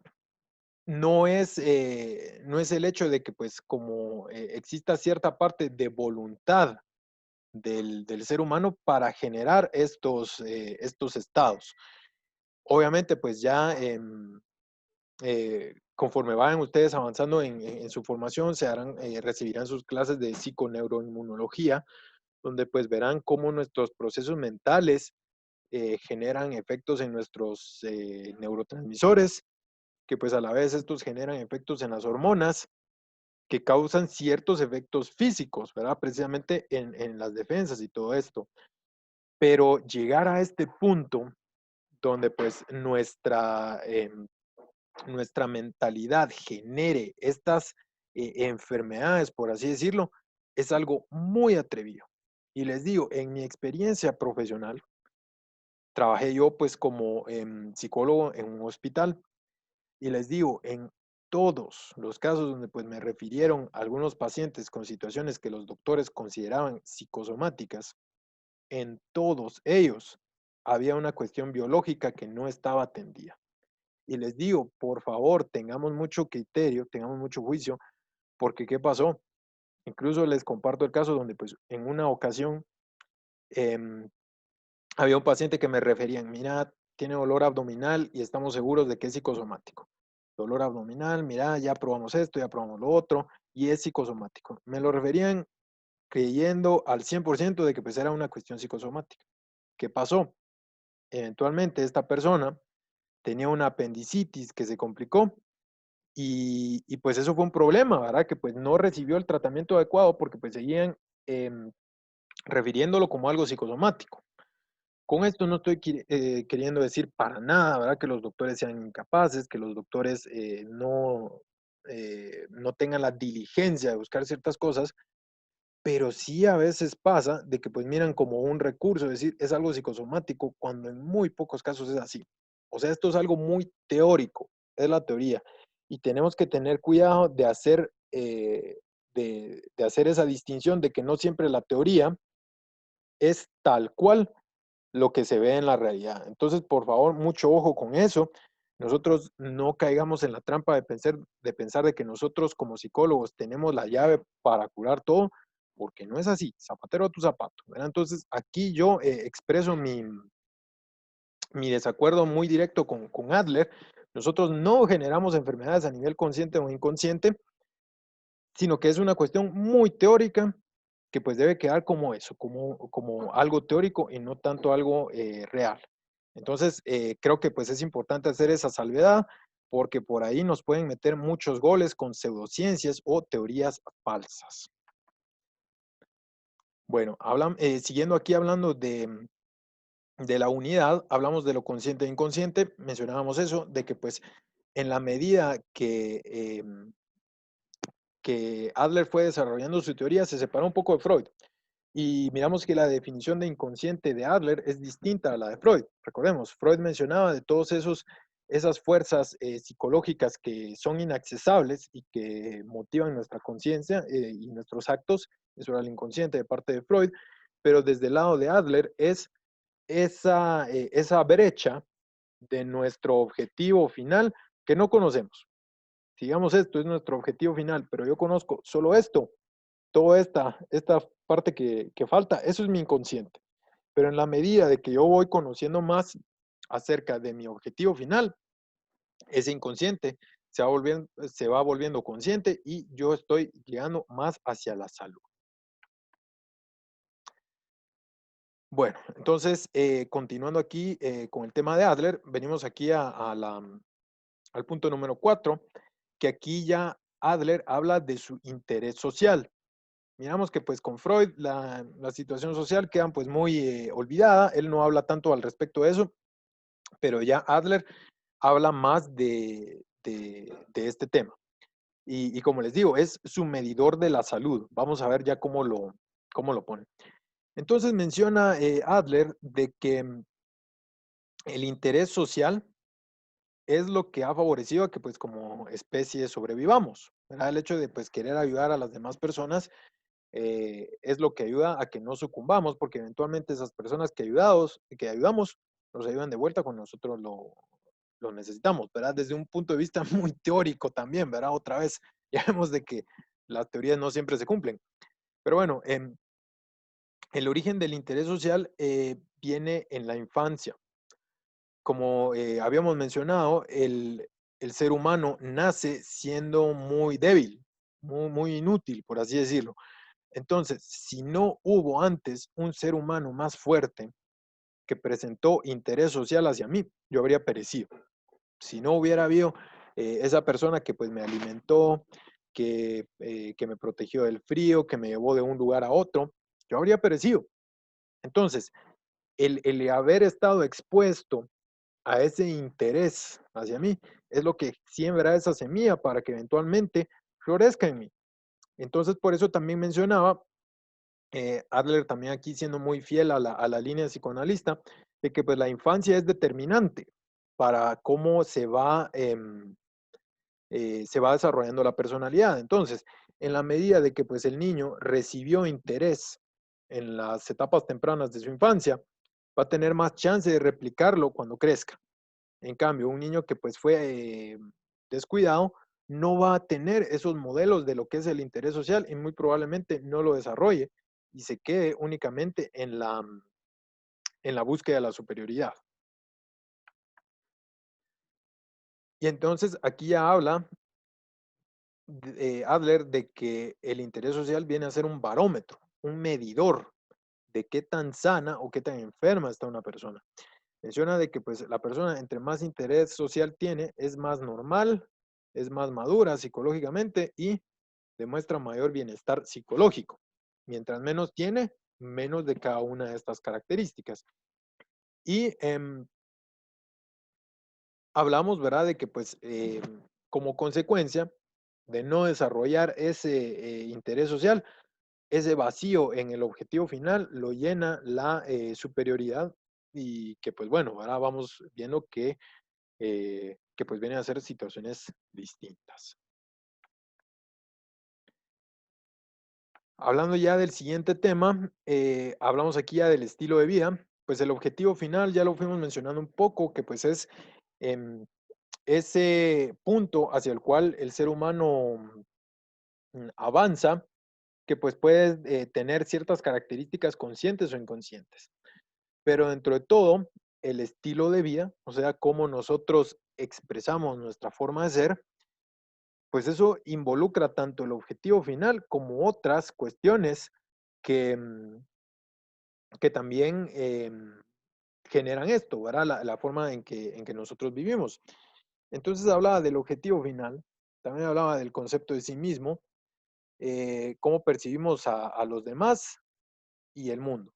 no es el hecho de que pues como exista cierta parte de voluntad del ser humano para generar estos estados. Obviamente pues ya conforme vayan ustedes avanzando en su formación, recibirán sus clases de psiconeuroinmunología, donde pues verán cómo nuestros procesos mentales generan efectos en nuestros neurotransmisores, que pues a la vez estos generan efectos en las hormonas que causan ciertos efectos físicos, ¿verdad? Precisamente en las defensas y todo esto. Pero llegar a este punto donde pues nuestra mentalidad genere estas enfermedades, por así decirlo, es algo muy atrevido. Y les digo, en mi experiencia profesional, trabajé yo pues como psicólogo en un hospital y les digo, en todos los casos donde pues me refirieron a algunos pacientes con situaciones que los doctores consideraban psicosomáticas, en todos ellos había una cuestión biológica que no estaba atendida. Y les digo, por favor, tengamos mucho criterio, tengamos mucho juicio, porque ¿qué pasó? Incluso les comparto el caso donde pues en una ocasión em, había un paciente que me referían, mira, tiene dolor abdominal y estamos seguros de que es psicosomático. Dolor abdominal, mira, ya probamos esto, ya probamos lo otro, y es psicosomático. Me lo referían creyendo al 100% de que pues era una cuestión psicosomática. ¿Qué pasó? Eventualmente esta persona tenía una apendicitis que se complicó y pues eso fue un problema, ¿verdad? Que pues no recibió el tratamiento adecuado porque pues seguían refiriéndolo como algo psicosomático. Con esto no estoy queriendo decir para nada, ¿verdad? Que los doctores sean incapaces, que los doctores no tengan la diligencia de buscar ciertas cosas, pero sí a veces pasa de que pues miran como un recurso, es decir, es algo psicosomático, cuando en muy pocos casos es así. O sea, esto es algo muy teórico, es la teoría, y tenemos que tener cuidado de hacer esa distinción de que no siempre la teoría es tal cual lo que se ve en la realidad. Entonces, por favor, mucho ojo con eso. Nosotros no caigamos en la trampa de pensar de que nosotros como psicólogos tenemos la llave para curar todo, porque no es así. Zapatero a tu zapato, ¿verdad? Entonces, aquí yo expreso mi desacuerdo muy directo con Adler. Nosotros no generamos enfermedades a nivel consciente o inconsciente, sino que es una cuestión muy teórica que pues debe quedar como eso, como algo teórico y no tanto algo real. Entonces, creo que pues es importante hacer esa salvedad porque por ahí nos pueden meter muchos goles con pseudociencias o teorías falsas. Bueno, siguiendo aquí hablando de la unidad, hablamos de lo consciente e inconsciente, mencionábamos eso, de que pues en la medida que Adler fue desarrollando su teoría, se separó un poco de Freud. Y miramos que la definición de inconsciente de Adler es distinta a la de Freud. Recordemos, Freud mencionaba de todos esas fuerzas psicológicas que son inaccesibles y que motivan nuestra conciencia y nuestros actos. Eso era el inconsciente de parte de Freud. Pero desde el lado de Adler es esa brecha de nuestro objetivo final que no conocemos. Digamos, esto es nuestro objetivo final, pero yo conozco solo esto, toda esta parte que falta, eso es mi inconsciente. Pero en la medida de que yo voy conociendo más acerca de mi objetivo final, ese inconsciente se va volviendo consciente y yo estoy llegando más hacia la salud. Bueno, entonces, continuando aquí con el tema de Adler, venimos aquí al punto número 4, que aquí ya Adler habla de su interés social. Miramos que pues con Freud la situación social queda pues muy olvidada, él no habla tanto al respecto de eso, pero ya Adler habla más de este tema. Y como les digo, es su medidor de la salud. Vamos a ver ya cómo lo pone. Entonces menciona Adler de que el interés social es lo que ha favorecido a que pues como especie sobrevivamos, ¿verdad? El hecho de pues querer ayudar a las demás personas es lo que ayuda a que no sucumbamos, porque eventualmente esas personas que ayudamos nos ayudan de vuelta cuando nosotros lo necesitamos, ¿verdad? Desde un punto de vista muy teórico también, ¿verdad? Otra vez, ya vemos de que las teorías no siempre se cumplen. Pero bueno, el origen del interés social viene en la infancia. Como habíamos mencionado, el ser humano nace siendo muy débil, muy inútil, por así decirlo. Entonces, si no hubo antes un ser humano más fuerte que presentó interés social hacia mí, yo habría perecido. Si no hubiera habido esa persona que pues me alimentó, que me protegió del frío, que me llevó de un lugar a otro, yo habría perecido. Entonces, el haber estado expuesto a ese interés hacia mí es lo que siembra esa semilla para que eventualmente florezca en mí. Entonces, por eso también mencionaba Adler también aquí siendo muy fiel a la línea psicoanalista, de que pues la infancia es determinante para cómo se va desarrollando la personalidad. Entonces, en la medida de que pues el niño recibió interés en las etapas tempranas de su infancia, va a tener más chance de replicarlo cuando crezca. En cambio, un niño que pues fue descuidado no va a tener esos modelos de lo que es el interés social y muy probablemente no lo desarrolle y se quede únicamente en la búsqueda de la superioridad. Y entonces aquí ya habla Adler de que el interés social viene a ser un barómetro, un medidor de qué tan sana o qué tan enferma está una persona. Menciona de que pues la persona entre más interés social tiene es más normal, es más madura psicológicamente y demuestra mayor bienestar psicológico. Mientras menos tiene, menos de cada una de estas características. Y hablamos, ¿verdad?, de que pues como consecuencia de no desarrollar ese interés social, ese vacío en el objetivo final lo llena la superioridad y que pues bueno, ahora vamos viendo que pues vienen a ser situaciones distintas. Hablando ya del siguiente tema, hablamos aquí ya del estilo de vida. pues el objetivo final ya lo fuimos mencionando un poco, que pues es ese punto hacia el cual el ser humano avanza, que pues puede tener ciertas características conscientes o inconscientes. Pero dentro de todo, el estilo de vida, o sea, cómo nosotros expresamos nuestra forma de ser, pues eso involucra tanto el objetivo final como otras cuestiones que, que también generan esto, ¿verdad? La forma en que nosotros vivimos. Entonces hablaba del objetivo final, también hablaba del concepto de sí mismo, cómo percibimos a los demás y el mundo.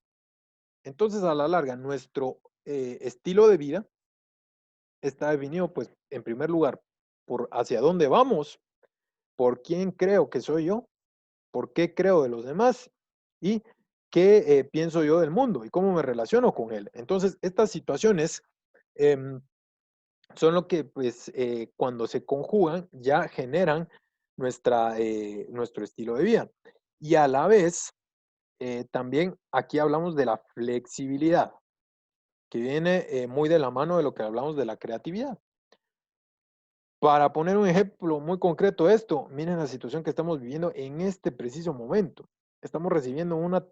Entonces, a la larga, nuestro estilo de vida está definido, pues, en primer lugar, por hacia dónde vamos, por quién creo que soy yo, por qué creo de los demás y qué pienso yo del mundo y cómo me relaciono con él. Entonces, estas situaciones em, son lo que, pues, cuando se conjugan, ya generan nuestro estilo de vida. Y a la vez, también aquí hablamos de la flexibilidad, que viene muy de la mano de lo que hablamos de la creatividad. Para poner un ejemplo muy concreto de esto, miren la situación que estamos viviendo en este preciso momento. Estamos recibiendo una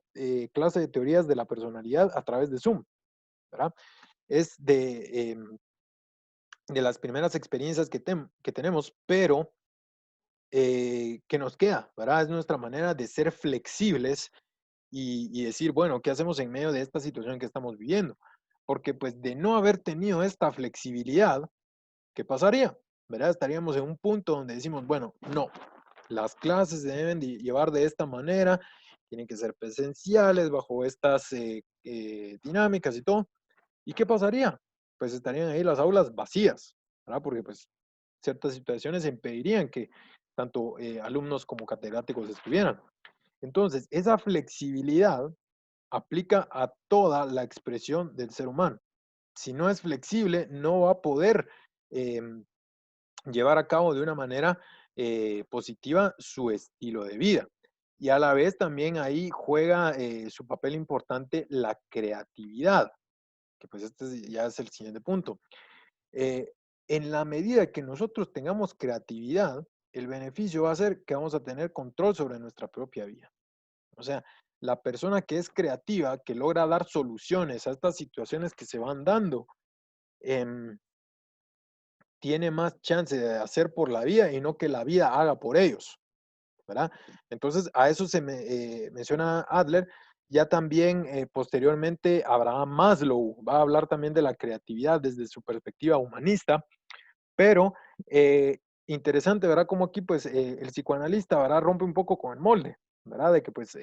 clase de teorías de la personalidad a través de Zoom, ¿verdad? Es de las primeras experiencias que tenemos, pero ¿qué nos queda? ¿Verdad? Es nuestra manera de ser flexibles y decir, bueno, ¿qué hacemos en medio de esta situación que estamos viviendo? Porque pues de no haber tenido esta flexibilidad, ¿qué pasaría? ¿Verdad? Estaríamos en un punto donde decimos, bueno, no, las clases se deben de llevar de esta manera, tienen que ser presenciales bajo estas dinámicas y todo. ¿Y qué pasaría? Pues estarían ahí las aulas vacías, ¿verdad? Porque pues ciertas situaciones impedirían que tanto alumnos como catedráticos estuvieran. Entonces, esa flexibilidad aplica a toda la expresión del ser humano. Si no es flexible, no va a poder eh, llevar a cabo de una manera positiva su estilo de vida. Y a la vez también ahí juega su papel importante la creatividad, que pues este ya es el siguiente punto. Eh, en la medida que nosotros tengamos creatividad, el beneficio va a ser que vamos a tener control sobre nuestra propia vida. O sea, la persona que es creativa, que logra dar soluciones a estas situaciones que se van dando, eh, tiene más chance de hacer por la vida y no que la vida haga por ellos, ¿verdad? Entonces, a eso se menciona Adler. Ya también posteriormente Abraham Maslow va a hablar también de la creatividad desde su perspectiva humanista, pero interesante, ¿verdad? Como aquí pues el psicoanalista, ¿verdad? Rompe un poco con el molde, ¿verdad? De que pues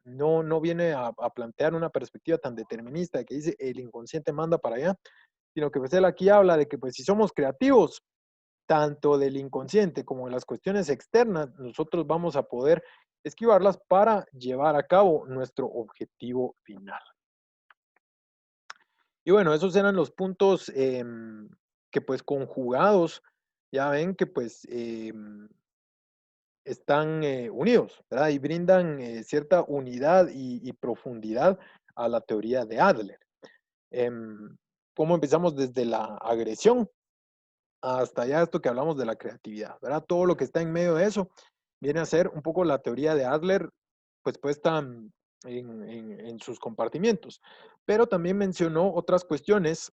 no viene a plantear una perspectiva tan determinista de que dice el inconsciente manda para allá, sino que pues él aquí habla de que pues si somos creativos, tanto del inconsciente como de las cuestiones externas, nosotros vamos a poder esquivarlas para llevar a cabo nuestro objetivo final. Y bueno, esos eran los puntos que pues conjugados, ya ven que pues están unidos, ¿verdad? Y brindan cierta unidad y profundidad a la teoría de Adler. ¿Cómo empezamos desde la agresión hasta ya esto que hablamos de la creatividad, ¿verdad? Todo lo que está en medio de eso viene a ser un poco la teoría de Adler, pues puesta en sus compartimientos. Pero también mencionó otras cuestiones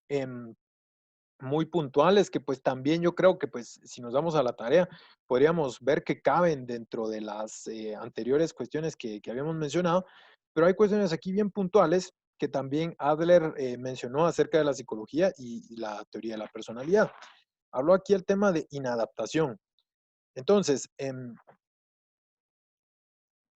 muy puntuales que pues también yo creo que pues si nos damos a la tarea podríamos ver que caben dentro de las anteriores cuestiones que habíamos mencionado, pero hay cuestiones aquí bien puntuales que también Adler mencionó acerca de la psicología y la teoría de la personalidad. Habló aquí el tema de inadaptación. Entonces,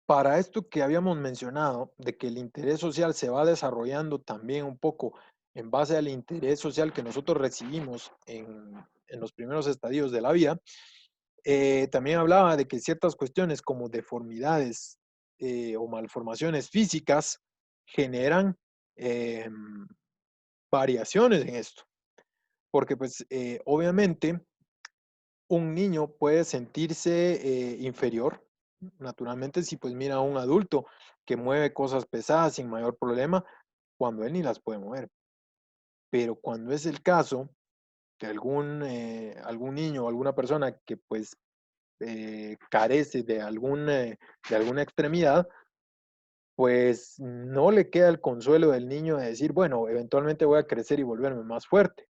para esto que habíamos mencionado, de que el interés social se va desarrollando también un poco en base al interés social que nosotros recibimos en los primeros estadios de la vida, también hablaba de que ciertas cuestiones como deformidades o malformaciones físicas generan variaciones en esto. Porque pues obviamente un niño puede sentirse inferior, naturalmente, si pues mira a un adulto que mueve cosas pesadas sin mayor problema, cuando él ni las puede mover. Pero cuando es el caso de algún niño o alguna persona que pues carece de alguna extremidad, pues no le queda el consuelo del niño de decir, bueno, eventualmente voy a crecer y volverme más fuerte.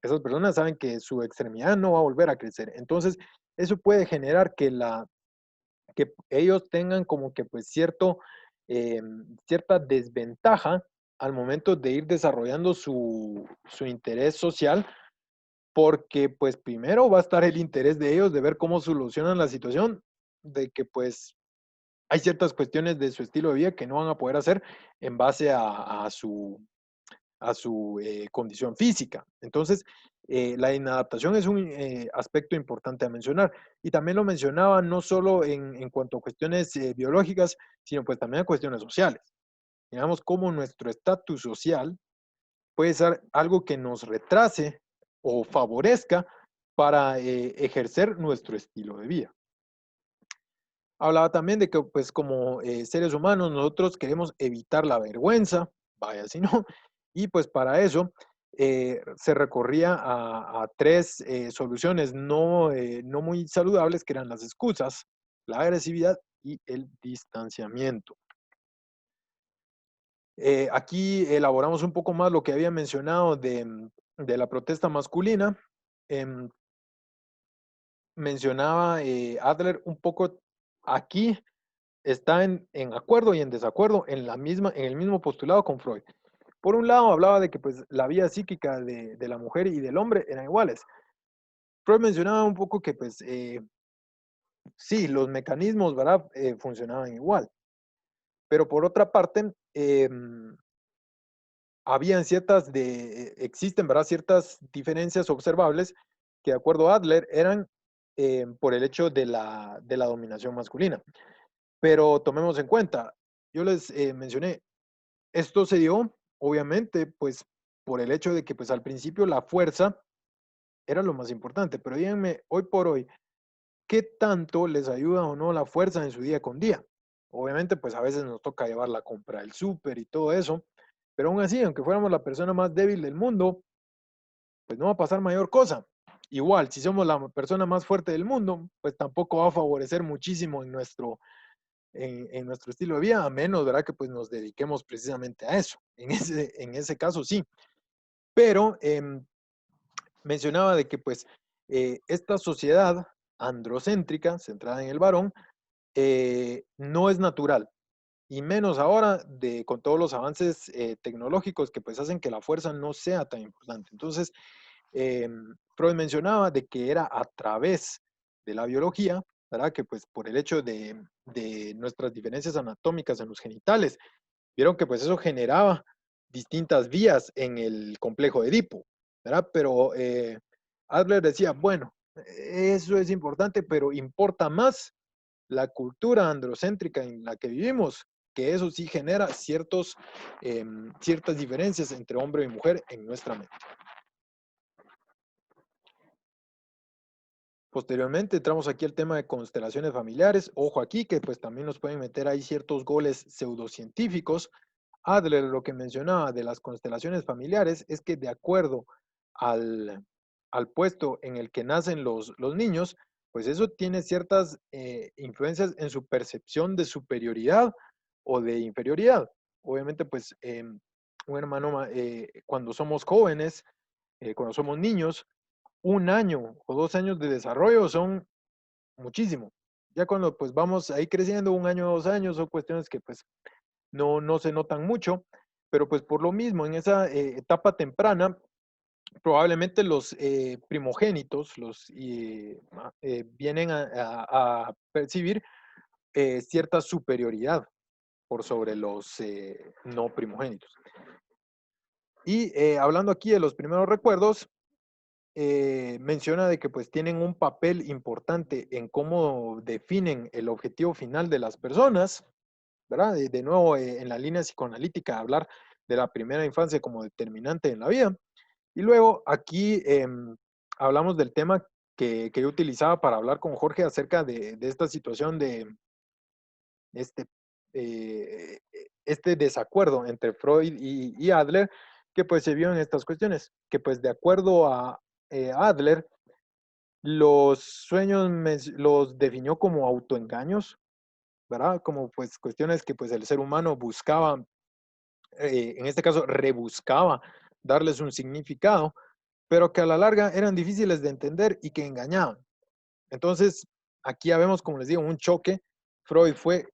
Esas personas saben que su extremidad no va a volver a crecer. Entonces, eso puede generar que ellos tengan como que pues cierta desventaja al momento de ir desarrollando su interés social, porque pues primero va a estar el interés de ellos de ver cómo solucionan la situación, de que pues hay ciertas cuestiones de su estilo de vida que no van a poder hacer en base a su condición física. Entonces, la inadaptación es un aspecto importante a mencionar. Y también lo mencionaba no solo en cuanto a cuestiones biológicas, sino pues también a cuestiones sociales. Digamos, cómo nuestro estatus social puede ser algo que nos retrase o favorezca para ejercer nuestro estilo de vida. Hablaba también de que, pues, como seres humanos, nosotros queremos evitar la vergüenza, vaya si no, y pues para eso se recorría a tres soluciones no muy saludables, que eran las excusas, la agresividad y el distanciamiento. Aquí elaboramos un poco más lo que había mencionado de la protesta masculina. Em, Mencionaba Adler un poco aquí está en acuerdo y en desacuerdo en el mismo postulado con Freud. Por un lado, hablaba de que pues, la vida psíquica de la mujer y del hombre eran iguales. Freud mencionaba un poco que, pues, sí, los mecanismos, ¿verdad?, funcionaban igual. Pero por otra parte, existen, ¿verdad?, ciertas diferencias observables que, de acuerdo a Adler, eran por el hecho de la dominación masculina. Pero tomemos en cuenta, yo les mencioné, esto se dio, obviamente, pues por el hecho de que pues al principio la fuerza era lo más importante, pero díganme, hoy por hoy, ¿qué tanto les ayuda o no la fuerza en su día con día? Obviamente, pues a veces nos toca llevar la compra del súper y todo eso, pero aún así, aunque fuéramos la persona más débil del mundo, pues no va a pasar mayor cosa. Igual, si somos la persona más fuerte del mundo, pues tampoco va a favorecer muchísimo en nuestro estilo de vida, a menos, ¿verdad?, que pues nos dediquemos precisamente a eso. En ese caso sí. Pero mencionaba de que pues esta sociedad androcéntrica, centrada en el varón, no es natural. Y menos ahora con todos los avances tecnológicos que pues hacen que la fuerza no sea tan importante. Entonces, Freud mencionaba de que era a través de la biología, ¿verdad? Que pues por el hecho de nuestras diferencias anatómicas en los genitales, vieron que pues eso generaba distintas vías en el complejo de Edipo, ¿verdad? Pero Adler decía, bueno, eso es importante, pero importa más la cultura androcéntrica en la que vivimos, que eso sí genera ciertas diferencias entre hombre y mujer en nuestra mente. Posteriormente entramos aquí al tema de constelaciones familiares. Ojo aquí que pues también nos pueden meter ahí ciertos goles pseudocientíficos. Adler lo que mencionaba de las constelaciones familiares es que de acuerdo al puesto en el que nacen los niños, pues eso tiene ciertas influencias en su percepción de superioridad o de inferioridad. Obviamente pues un hermano cuando somos jóvenes, cuando somos niños, 1 año o 2 años de desarrollo son muchísimo. Ya cuando pues vamos ahí creciendo, 1 año, 2 años, son cuestiones que pues no se notan mucho, pero pues por lo mismo, en esa etapa temprana, probablemente los primogénitos vienen a percibir cierta superioridad por sobre los no primogénitos. Y hablando aquí de los primeros recuerdos, menciona de que pues tienen un papel importante en cómo definen el objetivo final de las personas, ¿verdad? De nuevo, en la línea psicoanalítica, hablar de la primera infancia como determinante en la vida. Y luego aquí hablamos del tema que yo utilizaba para hablar con Jorge acerca de esta situación de este, este desacuerdo entre Freud y Adler, que pues se vio en estas cuestiones, que pues de acuerdo a Adler, los sueños los definió como autoengaños, ¿verdad? Como pues cuestiones que pues el ser humano buscaba, en este caso rebuscaba darles un significado, pero que a la larga eran difíciles de entender y que engañaban. Entonces, aquí ya vemos, como les digo, un choque. Freud fue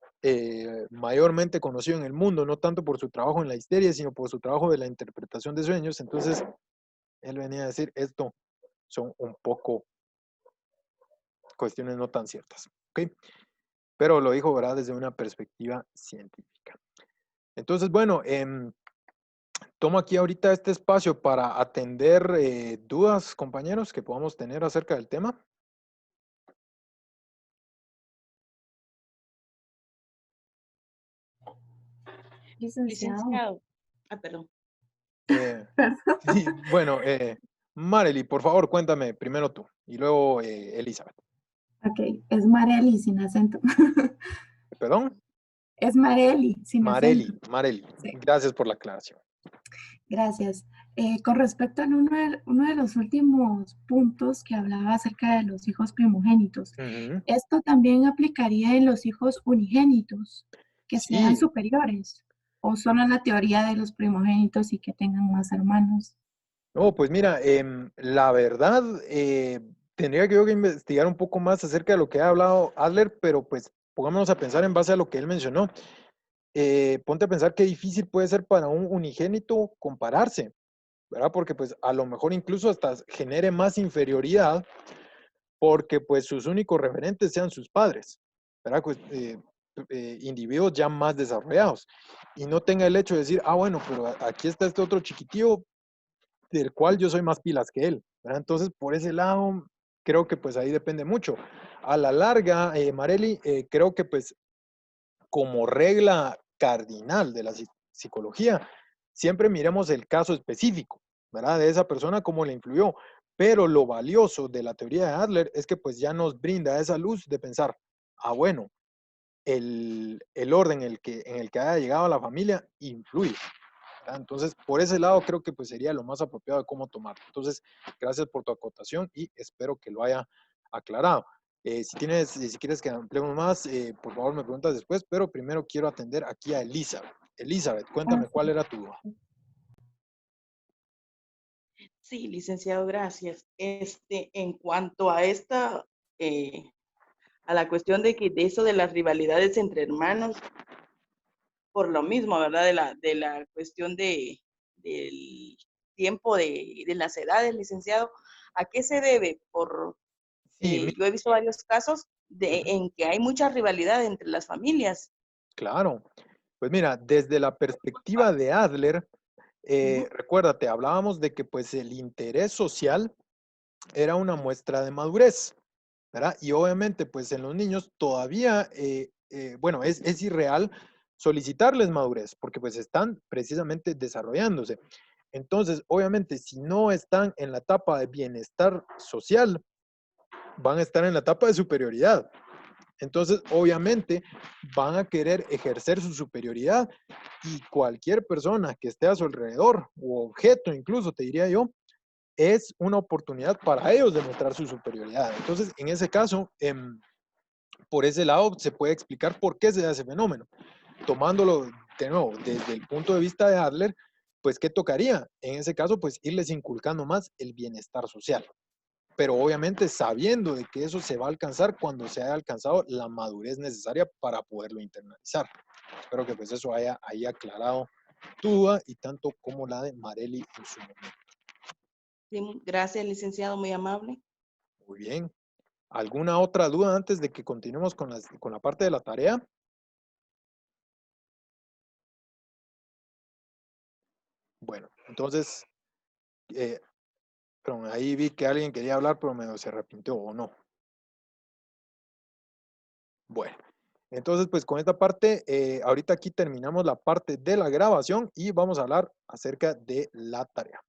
mayormente conocido en el mundo, no tanto por su trabajo en la histeria, sino por su trabajo de la interpretación de sueños. Entonces, él venía a decir, esto son un poco cuestiones no tan ciertas, ¿ok? Pero lo dijo, ¿verdad?, desde una perspectiva científica. Entonces, bueno, tomo aquí ahorita este espacio para atender dudas, compañeros, que podamos tener acerca del tema. Licenciado. Licenciado. Ah, perdón. Sí, bueno, Marely, por favor, cuéntame primero tú y luego Elizabeth. Ok, es Marely sin acento. ¿Perdón? Es Marely sin acento. Marely, Sí, gracias por la aclaración. gracias. Con respecto a uno de los últimos puntos que hablaba acerca de los hijos primogénitos, Ujú. esto también aplicaría en los hijos unigénitos, que sean Sí, superiores, o solo en la teoría de los primogénitos y que tengan más hermanos. no, pues mira, la verdad, tendría que yo que investigar un poco más acerca de lo que ha hablado Adler, pero pues pongámonos a pensar en base a lo que él mencionó. Ponte a pensar qué difícil puede ser para un unigénito compararse, ¿verdad? Porque pues a lo mejor incluso hasta genere más inferioridad porque pues sus únicos referentes sean sus padres, ¿verdad? Pues, individuos ya más desarrollados y no tenga el hecho de decir, ah, bueno, pero aquí está este otro chiquitillo del cual yo soy más pilas que él, ¿verdad? Entonces, por ese lado, creo que pues ahí depende mucho. A la larga, Marely, creo que pues como regla cardinal de la psicología, siempre miremos el caso específico, ¿verdad? De esa persona, cómo le influyó. Pero lo valioso de la teoría de Adler es que pues ya nos brinda esa luz de pensar, ah, bueno, el orden en el que haya llegado la familia influye, ¿verdad? Entonces, por ese lado creo que pues sería lo más apropiado de cómo tomarlo. Entonces, gracias por tu acotación y espero que lo haya aclarado. Si quieres que ampliemos más, por favor me preguntas después, pero primero quiero atender aquí a Elizabeth. Elizabeth, Ah, cuéntame cuál era tu duda. Sí, licenciado, gracias. En cuanto a eh, a la cuestión de eso de las rivalidades entre hermanos, por lo mismo, ¿verdad? De la cuestión del tiempo de las edades, licenciado, ¿a qué se debe? Sí, Yo he visto varios casos en que hay mucha rivalidad entre las familias. claro. Pues mira, desde la perspectiva de Adler, Ujú. recuérdate, hablábamos de que pues el interés social era una muestra de madurez, ¿verdad? Y obviamente, pues en los niños todavía, bueno, es irreal solicitarles madurez, porque pues están precisamente desarrollándose. Entonces, obviamente, si no están en la etapa de bienestar social, van a estar en la etapa de superioridad. Entonces, obviamente, van a querer ejercer su superioridad y cualquier persona que esté a su alrededor, o objeto incluso, te diría yo, es una oportunidad para ellos de mostrar su superioridad. Entonces, en ese caso, por ese lado se puede explicar por qué se da ese fenómeno. Tomándolo de nuevo desde el punto de vista de Adler, pues ¿qué tocaría? En ese caso, pues irles inculcando más el bienestar social. Pero obviamente sabiendo de que eso se va a alcanzar cuando se haya alcanzado la madurez necesaria para poderlo internalizar. Espero que pues eso haya ahí aclarado tu duda y tanto como la de Marely en su momento. Sí, gracias, licenciado, muy amable. Muy bien. ¿Alguna otra duda antes de que continuemos con la parte de la tarea? Bueno, entonces, eh, perdón, ahí vi que alguien quería hablar, pero medio se arrepintió o no. Bueno, entonces pues con esta parte, ahorita aquí terminamos la parte de la grabación y vamos a hablar acerca de la tarea.